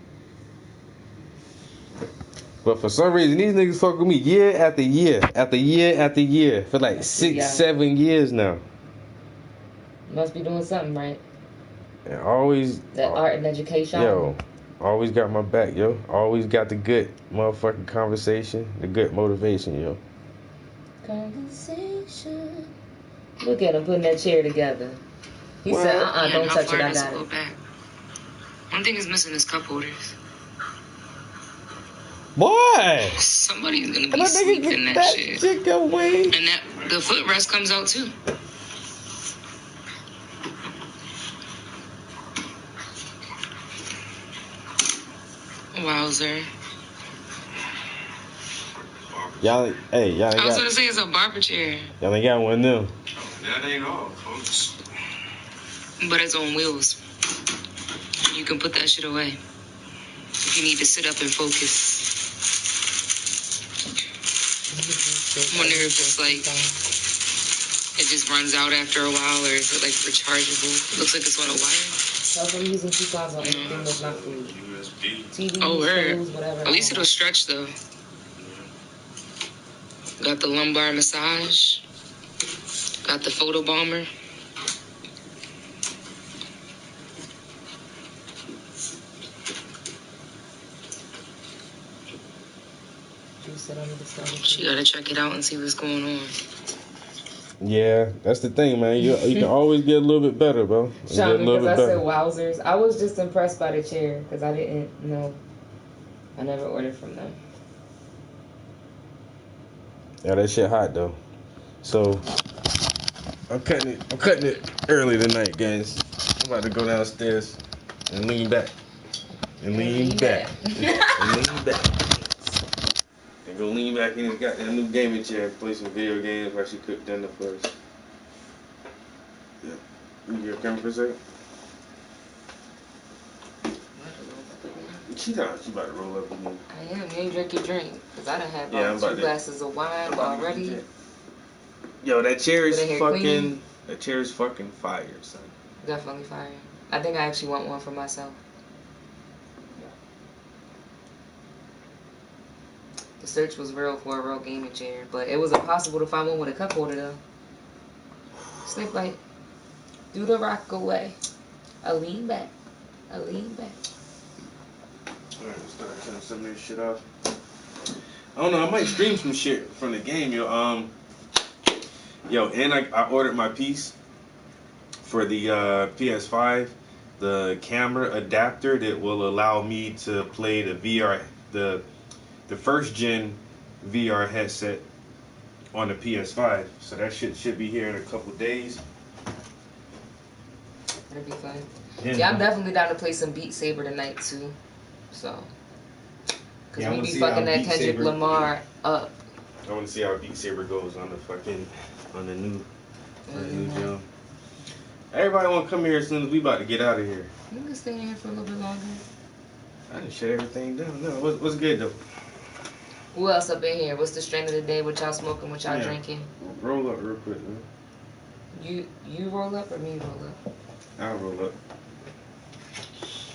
But for some reason, these niggas fuck with me year after year, after year after year, for like 6-7 years now. Must be doing something right. And always that art and education. Yo, always got my back, yo. Always got the good motherfucking conversation, the good motivation, yo. Conversation. Look at him putting that chair together. He said, don't touch it, I got it. One thing is missing is cup holders. Boy! Somebody's gonna be sleeping that shit. Away. And that the footrest comes out too. Wowzer. Y'all, hey, y'all ain't I was got, gonna say it's a barber chair, y'all ain't got one of them. That ain't all, folks. but it's on wheels. You can put that shit away if you need to sit up and focus. I wonder if it's like it just runs out after a while, or is it like rechargeable? Looks like it's on a wire. So I'm using coupons on everything that's not food. USB. TVs, Oh, word. clothes, whatever. At least it'll stretch though. Got the lumbar massage. Got the photo bomber. You said I need to start with She gotta check it out and see what's going on. Yeah, that's the thing, man. You can always get a little bit better, bro. Sean, because I said wowzers. I was just impressed by the chair because I didn't know. I never ordered from them. Yeah, that shit hot though. So I'm cutting it early tonight, guys. I'm about to go downstairs and lean back. And lean back. And lean back. And go lean back in his goddamn new gaming chair and play some video games while she cook dinner for us. Yeah. You get a camera for a second? She about to roll up again. I am. You ain't drink your drink because I done had Yeah, about 2 glasses of wine already. Yo, that chair is With a hair fucking. cleaning. That chair is fucking fire, son. Definitely fire. I think I actually want one for myself. The search was real for a real gaming chair, but it was impossible to find one with a cup holder though. Snake bite. Do the rock away. A lean back. A lean back. Alright, let's start cutting some of this shit off. I don't know, I might stream some shit from the game, yo. And I ordered my piece for the PS5, the camera adapter that will allow me to play the VR, the first gen VR headset on the PS5. So that shit should be here in a couple days. That'd be fun. Yeah, I'm definitely down to play some Beat Saber tonight too. So, cause Yeah, we be fucking that Kendrick Lamar up. I want to see how Beat Saber goes on the new job. Everybody want to come here as soon as we about to get out of here. You can stay in here for a little bit longer. I didn't shut everything down. No, what's good though? Who else up in here? What's the strain of the day? What y'all smoking? What y'all drinking? Roll up real quick, man. You roll up or me roll up? I'll roll up.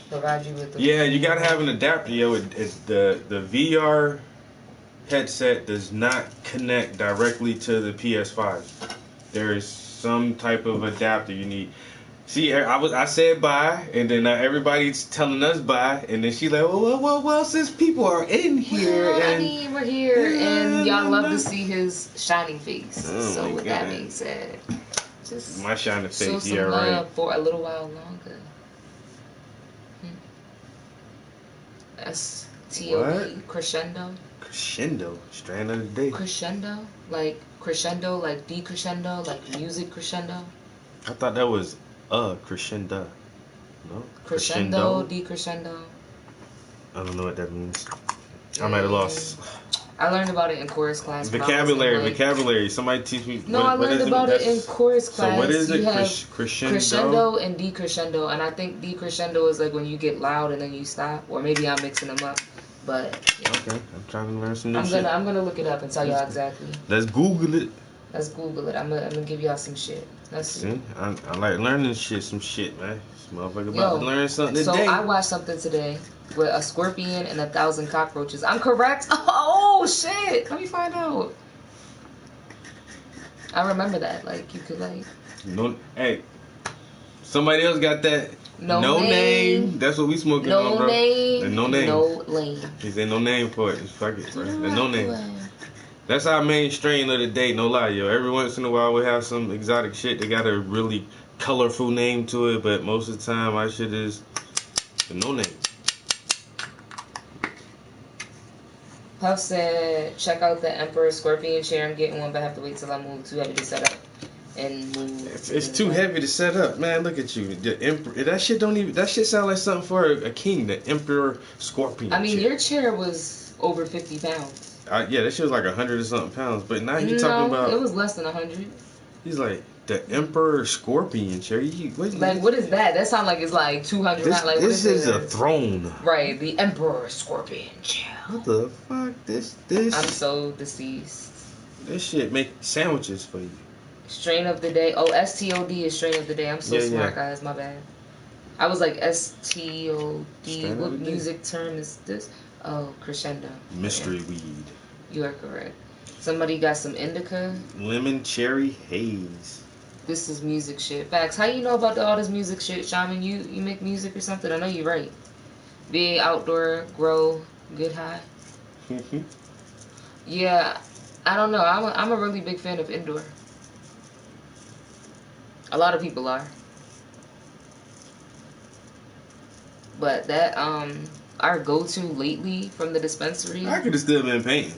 Provide you with the. Yeah, you gotta have an adapter, yo. It's the VR headset does not connect directly to the PS5. There is some type of adapter you need. See, I said bye, and then everybody's telling us bye, and then she's like, well, since people are in here, well, and I mean, we're here, and y'all love to see his shining face. Oh so my with God. that being said, just my shining show face, some yeah, love right. for a little while longer. STOD crescendo. Crescendo, strain of the day. Crescendo, like decrescendo, like music crescendo. I thought that was crescendo. No? Crescendo, decrescendo. I don't know what that means. I might have lost. I learned about it in chorus class. when I was in, Vocabulary. Somebody teach me. No, I learned about it in chorus class. So what is it? You have Crescendo? crescendo and decrescendo, and I think decrescendo is like when you get loud and then you stop, or maybe I'm mixing them up. But yeah. Okay, I'm trying to learn some new shit. I'm gonna look it up and tell y'all exactly. Let's Google it. Let's Google it. I'm gonna give y'all some shit. Let's see. I like learning some shit, man. This motherfucker about to learn something so today. I watched something today with a scorpion and 1,000 cockroaches. I'm correct? Oh, shit. Let me find out. I remember that. Like, you could, like... No, hey, somebody else got that. No name. That's what we smoking No on, bro. name. No name. No lane. He said no name for it. Just fuck it, bro. There's no name. Away. That's our main strain of the day, no lie, yo. Every once in a while we have some exotic shit. They got a really colorful name to it, but most of the time our shit is no name. Puff said, check out the Emperor Scorpion chair. I'm getting one, but I have to wait till I move to have it set up. and move. It's too heavy to set up, man. Look at you. The emperor. That shit don't even. That shit sound like something for a king. The Emperor Scorpion. I mean, chair. your chair was over 50 pounds. Yeah, that shit was like 100 or something pounds. But now you No, talking about. it was less than 100. He's like the Emperor Scorpion chair. What is that? That sounds like it's like 200 pounds. Like, this is a throne. Right, the Emperor Scorpion chair. What the fuck? This. I'm so deceased. This shit make sandwiches for you. Strain of the day. Oh, STOD is strain of the day. I'm so smart, guys. My bad. I was like STOD. Strain What of the day. music term is this? Oh, crescendo. Mystery weed. You are correct. Somebody got some indica. Lemon cherry haze. This is music shit. Facts. How you know about all this music shit, Shaman? You make music or something? I know you right. Be outdoor, grow, get high. Yeah, I don't know. I'm a really big fan of indoor. A lot of people are. But that our go-to lately from the dispensary. I could have still been painting.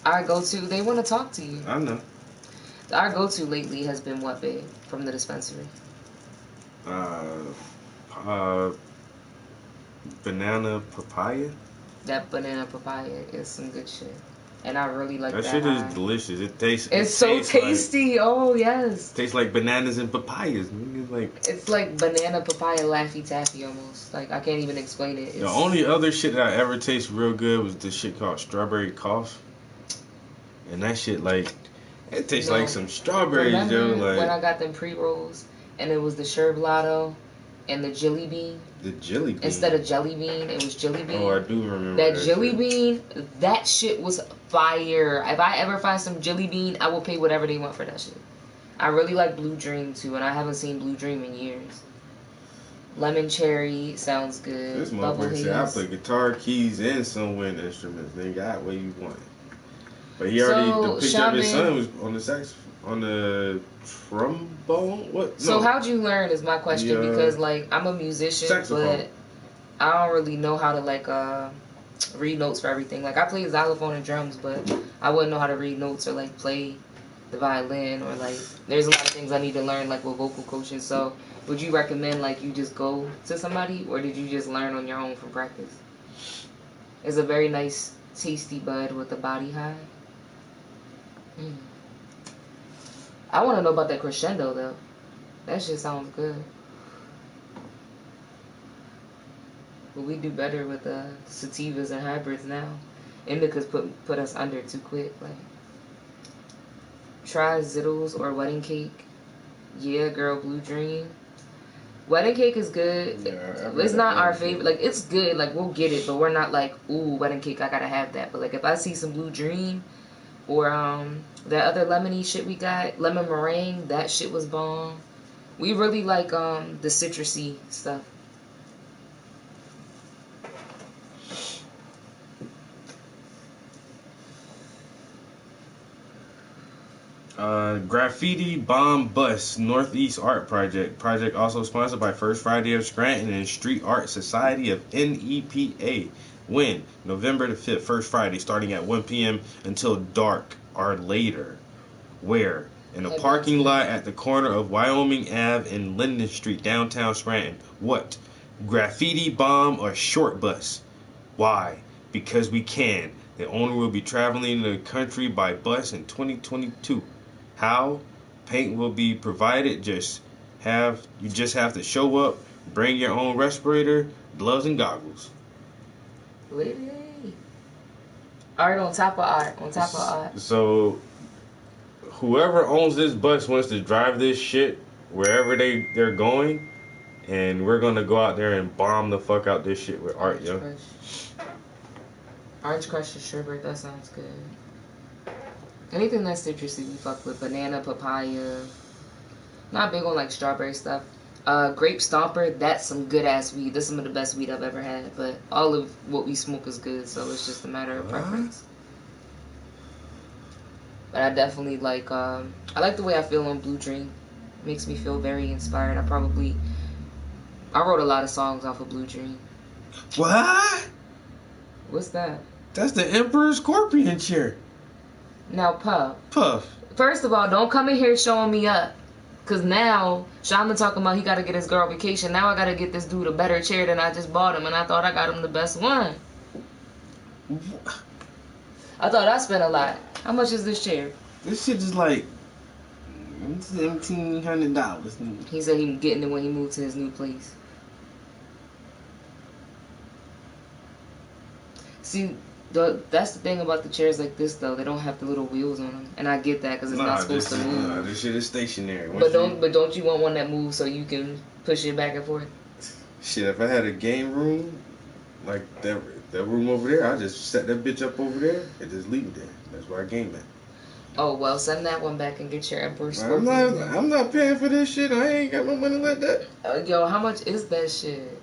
Our go-to, they want to talk to you. I know. Our go-to lately has been what, babe? From the dispensary. Banana papaya. That banana papaya is some good shit. And I really like that. That shit is delicious. It tastes. It's so tasty. Oh yes. Tastes like bananas and papayas. It's like banana papaya Laffy Taffy almost. Like I can't even explain it. The only other shit that I ever tasted real good was this shit called strawberry cough. And that shit like it tastes like some strawberries, yo. Like when I got them pre-rolls and it was the Sherblato and the jelly bean. The jelly bean. Instead of jelly bean, it was jelly bean. Oh, I do remember that jelly bean. That shit was fire. If I ever find some jelly bean, I will pay whatever they want for that shit. I really like Blue Dream too, and I haven't seen Blue Dream in years. Lemon cherry sounds good. This motherfucker said I play guitar, keys, and some wind instruments. They got what you want. But he already picked up his son was on the on the trombone. What? So how'd you learn is my question, because like I'm a musician, but I don't really know how to like read notes for everything. Like I play xylophone and drums, but I wouldn't know how to read notes or like play the violin, or like there's a lot of things I need to learn like with vocal coaching. So would you recommend like you just go to somebody, or did you just learn on your own from practice? It's a very nice tasty bud with a body high. I want to know about that crescendo though. That shit sounds good. But we do better with sativas and hybrids now. Indicas put us under too quick. Like, try Zittles or Wedding Cake. Yeah, girl, Blue Dream. Wedding Cake is good. Yeah, it's not our favorite. Like, it's good. Like, we'll get it, but we're not like, ooh, Wedding Cake, I gotta have that. But like, if I see some Blue Dream, or that other lemony shit we got, lemon meringue, that shit was bomb. We really like the citrusy stuff. Graffiti Bomb Bus Northeast Art Project. Project also sponsored by First Friday of Scranton and Street Art Society of NEPA. When? November the 5th, First Friday, starting at 1 p.m. until dark or later. Where? In a parking lot at the corner of Wyoming Ave and Linden Street, downtown Scranton. What? Graffiti Bomb or Short Bus? Why? Because we can. The owner will be traveling the country by bus in 2022. How? Paint will be provided. You just have to show up, bring your own respirator, gloves, and goggles. Really? Art on top of art, on top of art. So, whoever owns this bus wants to drive this shit wherever they're going, and we're gonna go out there and bomb the fuck out this shit with art, yo. Orange Crush and sherbet, that sounds good. Anything that's citrusy, we fuck with. Banana, papaya. Not big on like strawberry stuff. Grape Stomper, that's some good ass weed. That's some of the best weed I've ever had. But all of what we smoke is good, so it's just a matter of preference. But I definitely like, I like the way I feel on Blue Dream. Makes me feel very inspired. I wrote a lot of songs off of Blue Dream. What? What's that? That's the Emperor Scorpion chair. Now, Puff. Puff. First of all, don't come in here showing me up. Cause now Shaman talking about he gotta get his girl vacation. Now I gotta get this dude a better chair than I just bought him, and I thought I got him the best one. I thought I spent a lot. How much is this chair? This shit is like $1,700. He said he getting it when he moved to his new place. See, that's the thing about the chairs like this though. They don't have the little wheels on them, and I get that because it's not supposed to move. Nah, this shit is stationary. But don't you want one that moves so you can push it back and forth? Shit, if I had a game room like that room over there, I just set that bitch up over there and just leave it there. That's where I game at. Oh well, send that one back and get your Emperor Scorpion. I'm not paying for this shit. I ain't got no money like that. Yo, how much is that shit?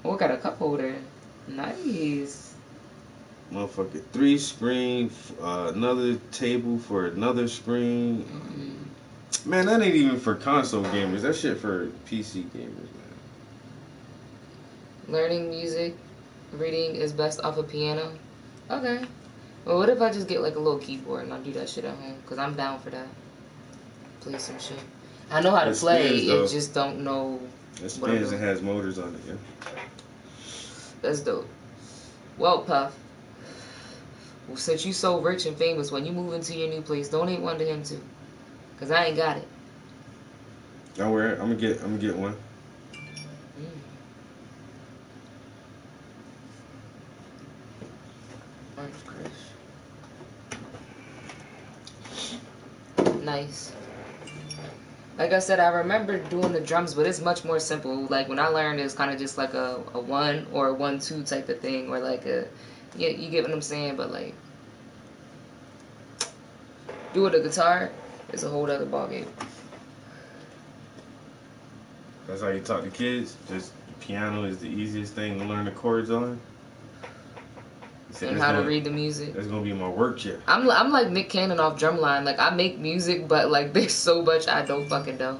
Oh, I got a cup holder. Nice. Motherfucker, 3 screen, another table for another screen. Mm-hmm. Man, that ain't even for console gamers. That shit for PC gamers, man. Learning music, reading is best off a piano. Okay. Well, what if I just get like a little keyboard and I do that shit at home? Cause I'm down for that. Play some shit. I know how to play. It just don't know. It spins and has motors on it. Yeah. That's dope. Well, Puff, since you so rich and famous, when you move into your new place, donate one to him too, cause I ain't got it. Don't worry, I'm gonna get one. Nice. Like I said, I remember doing the drums, but it's much more simple. Like when I learned, it was kind of just like a 1 or a 1-2 type of thing, or like a, yeah, you get what I'm saying. But like doing the guitar is a whole other ballgame. That's how you talk to kids. Just piano is the easiest thing to learn the chords on. And how to read the music. That's gonna be my work chair. I'm like Nick Cannon off Drumline. Like I make music, but like there's so much I don't fucking know.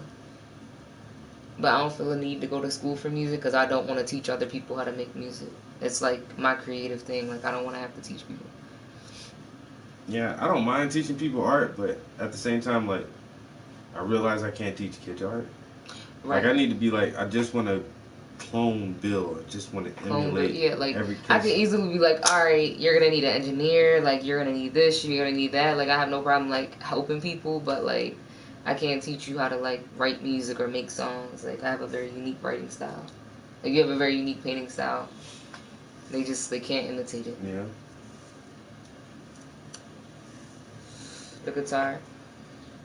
But I don't feel a need to go to school for music because I don't want to teach other people how to make music. It's like my creative thing. Like I don't want to have to teach people. Yeah, I don't mind teaching people art, but at the same time, like I realize I can't teach kids art. Right. Like I need to be like, I just want to clone Bill. I just want to emulate. Yeah, like I can easily be like, all right, you're gonna need an engineer. Like you're gonna need this. You're gonna need that. Like I have no problem like helping people, but like I can't teach you how to like write music or make songs. Like I have a very unique writing style. Like you have a very unique painting style. They can't imitate it. Yeah. The guitar.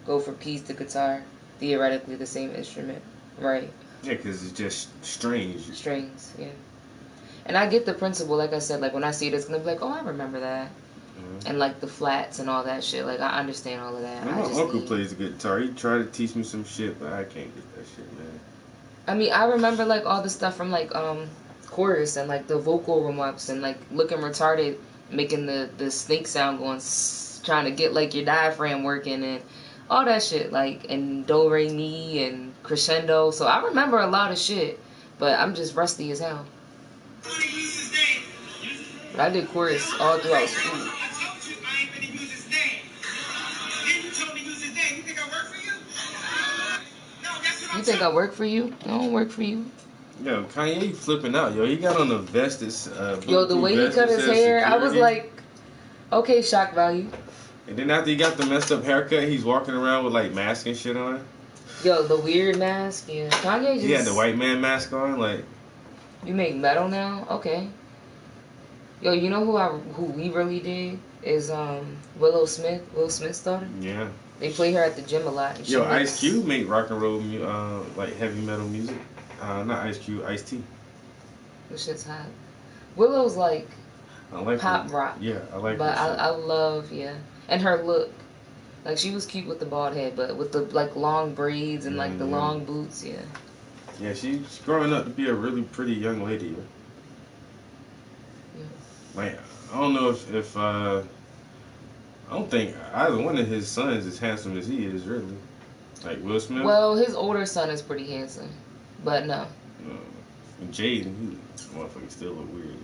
Go for keys to guitar. Theoretically the same instrument. Right. Yeah, because it's just strings. Strings, yeah. And I get the principle, like I said, like when I see it, it's going to be like, oh, I remember that. Mm-hmm. And like the flats and all that shit. Like I understand all of that. My uncle plays the guitar. He tried to teach me some shit, but I can't get that shit, man. I mean, I remember like all the stuff from like chorus and like the vocal warm-ups and like looking retarded, making the snake sound going, trying to get like your diaphragm working and all that shit, like, and do, re, mi, and crescendo. So I remember a lot of shit, but I'm just rusty as hell. But I did chorus all throughout school. You think I work for you? I don't work for you. Yo, Kanye flipping out, yo. He got on a vest. Yo, the way he cut his hair, security. I was like, okay, shock value. And then after he got the messed up haircut, he's walking around with like mask and shit on. Yo, the weird mask, yeah. Kanye just... He had the white man mask on, like... You make metal now? Okay. Yo, you know who we really dig? Is Willow Smith, Will Smith's daughter? Yeah. They play her at the gym a lot. And yo, Ice Cube make rock and roll, like heavy metal music. Not Ice Cube, Ice-T. This shit's hot. Willow's like, I like pop rock. Yeah, I like But I love, yeah. And her look. Like, she was cute with the bald head, but with the, like, long braids and, like, the long boots, yeah. Yeah, she's growing up to be a really pretty young lady. Yeah. Like, I don't know if I don't think either one of his sons is handsome as he is, really. Like, Will Smith? Well, his older son is pretty handsome, but no. And Jaden, he motherfucker still look weird.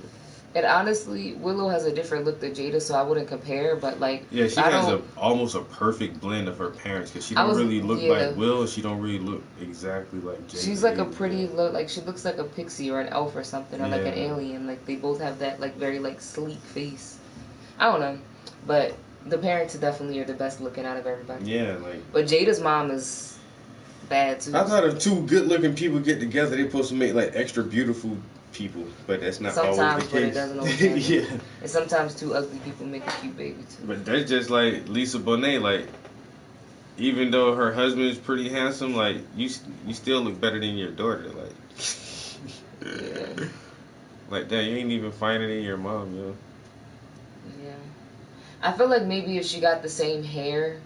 And honestly, Willow has a different look than Jada, so I wouldn't compare. But like, Yeah, she I has don't. almost a perfect blend of her parents because she I don't was really look yeah. like Will. She don't really look exactly like Jada. She's like a either. pretty look, like she looks like a pixie or an elf or something, or like an Yeah. alien. Like they both have that like very like sleek face. I don't know, but the parents definitely are the best looking out of everybody. Yeah, like But Jada's mom is bad too. I thought if two good-looking people get together, they're supposed to make like extra beautiful people, but that's not Sometimes, always the but it case. doesn't always happen. Yeah, And sometimes two ugly people make a cute baby too. but that's just like Lisa Bonet. Like, even though her husband is pretty handsome, like you still look better than your daughter. Like, Yeah. like that, you ain't even finding in your mom, yo. Yeah. I feel like maybe if she got the same hair,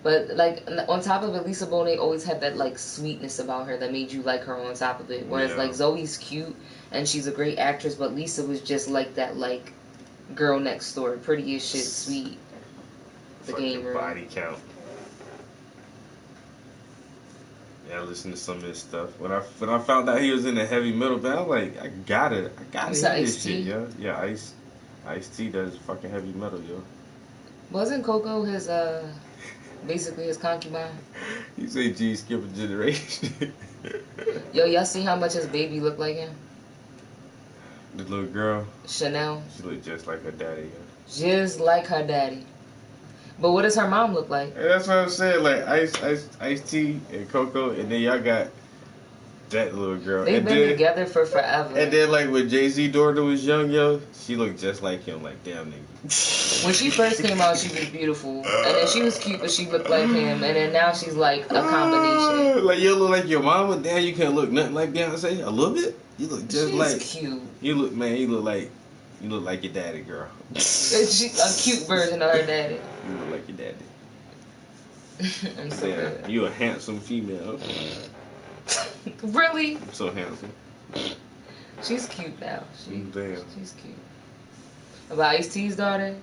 but like on top of it, Lisa Bonet always had that like sweetness about her that made you like her on top of it. Whereas Yeah. like Zoe's cute and she's a great actress, but Lisa was just like that like girl next door, pretty as shit, sweet. The Fucking game room. body count. Yeah, I listened to some of his stuff. When I found out he was in the heavy metal band, I was like, I gotta You hear said this Ice-T? shit, yo. Yeah, Ice-T does fucking heavy metal, yo. Wasn't Coco his basically his concubine? You say G skip a generation. Yo, y'all see how much his baby looked like him? The little girl, Chanel, she looked just like her daddy, yo. just like her daddy. But what does her mom look like? And that's what I'm saying, like Ice-T and Coco, and then y'all got that little girl. They've and been then, together for forever. And then like when Jay-Z daughter was young, yo, she looked just like him, like damn nigga. When she first came out, she was beautiful, and then she was cute, but she looked like him, and then now she's like a combination. Like you look like your mama, damn you can't look nothing like Beyonce. A little bit. You look just She's like cute. you look like your daddy, girl. She's a cute version of her daddy. You look like your daddy. I'm so Yeah, bad. you a handsome female. Really? So handsome. She's cute now. Damn. She's cute. About Ice-T's daughter,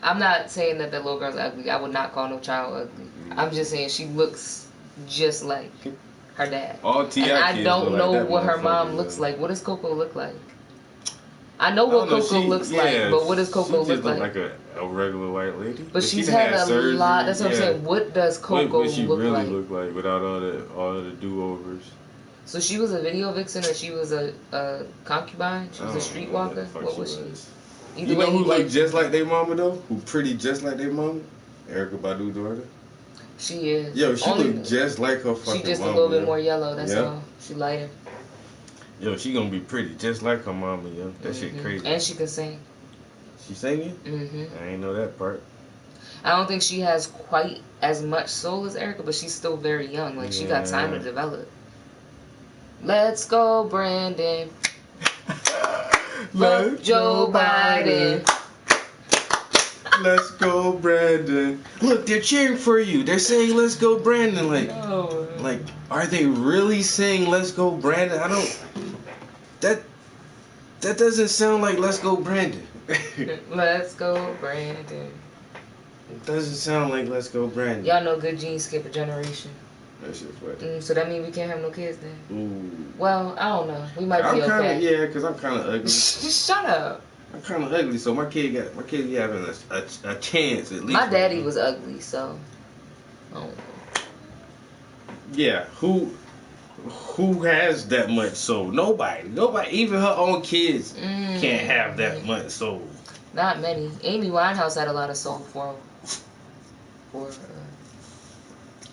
I'm not saying that the little girl's ugly. I would not call no child ugly. I'm just saying she looks just like her dad. All T.I. And I kids don't look know like that what her mom motherfucker, looks yo. like. What does Coco look like? I know what I don't know, Coco she- looks yeah, like, but what does Coco she just look like? a regular white lady. But she she's done had a surgery, lot. That's what I'm yeah. saying. What does Coco What she look really like? look like without all the do-overs? So she was a video vixen, or she was a concubine. She was a I don't know streetwalker. what the fuck What was she? Either You way, know who you look like. just like their mama though? Who pretty just like their mama? Erica Badu daughter. She is. Yo, she Only- look just like her fucking She just mama. a little bit yo. more yellow. That's Yeah. all. She lighter. Yo, she gonna be pretty just like her mama, yo. That shit Mhm. crazy. And she can sing. She singing? hmm I ain't know that part. I don't think she has quite as much soul as Erica, but she's still very young. Like, she got time to Yeah. develop. Let's go, Brandon. Let's Vote Joe Biden. Let's go, Brandon. Look, they're cheering for you. They're saying, "Let's go, Brandon." Like, are they really saying, "Let's go, Brandon"? I don't. That doesn't sound like "Let's go, Brandon." Let's go, Brandon. It doesn't sound like "Let's go, Brandon." Y'all know good genes skip a generation. That shit's funny. So that means we can't have no kids then. Ooh. Well, I don't know. We might I'm be kind okay. of yeah, cause I'm kind of ugly. Shut up. I'm kind of ugly, so my kid be having a chance at least. My daddy was ugly, so. Oh. Yeah, who has that much soul? Nobody. Even her own kids can't have that much soul. Not many. Amy Winehouse had a lot of soul for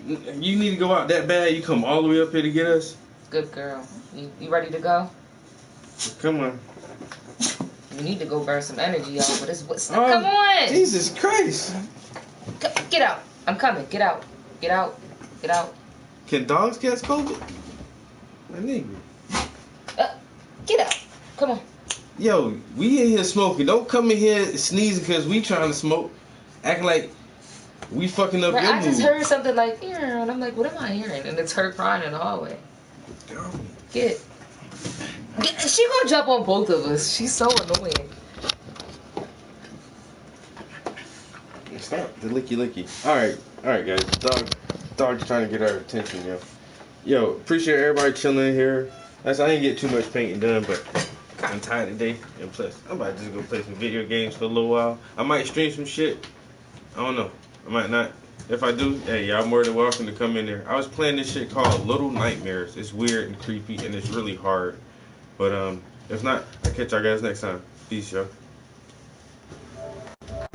You need to go out that bad. You come all the way up here to get us. good girl. You ready to go? Come on. We need to go burn some energy, y'all. But it's Oh, come on. Jesus Christ. Get out. I'm coming. Get out. Get out. Get out. Can dogs catch COVID? My nigga. Get out. Come on. Yo, we in here smoking. Don't come in here sneezing because we trying to smoke. Acting like we fucking up Right, your I just mood. heard something like, "Yeah," and I'm like, what am I hearing? And it's her crying in the hallway. Get. She gonna jump on both of us. She's so annoying. Stop the licky. All right, guys. Dog's trying to get our attention, yo. Appreciate everybody chilling here. I didn't get too much painting done, but I'm tired today, and plus, I'm about to just go play some video games for a little while. I might stream some shit. I don't know. I might not. If I do, hey, y'all more than welcome to come in there. I was playing this shit called Little Nightmares. It's weird and creepy, and it's really hard. But if not, I'll catch y'all guys next time. Peace, y'all.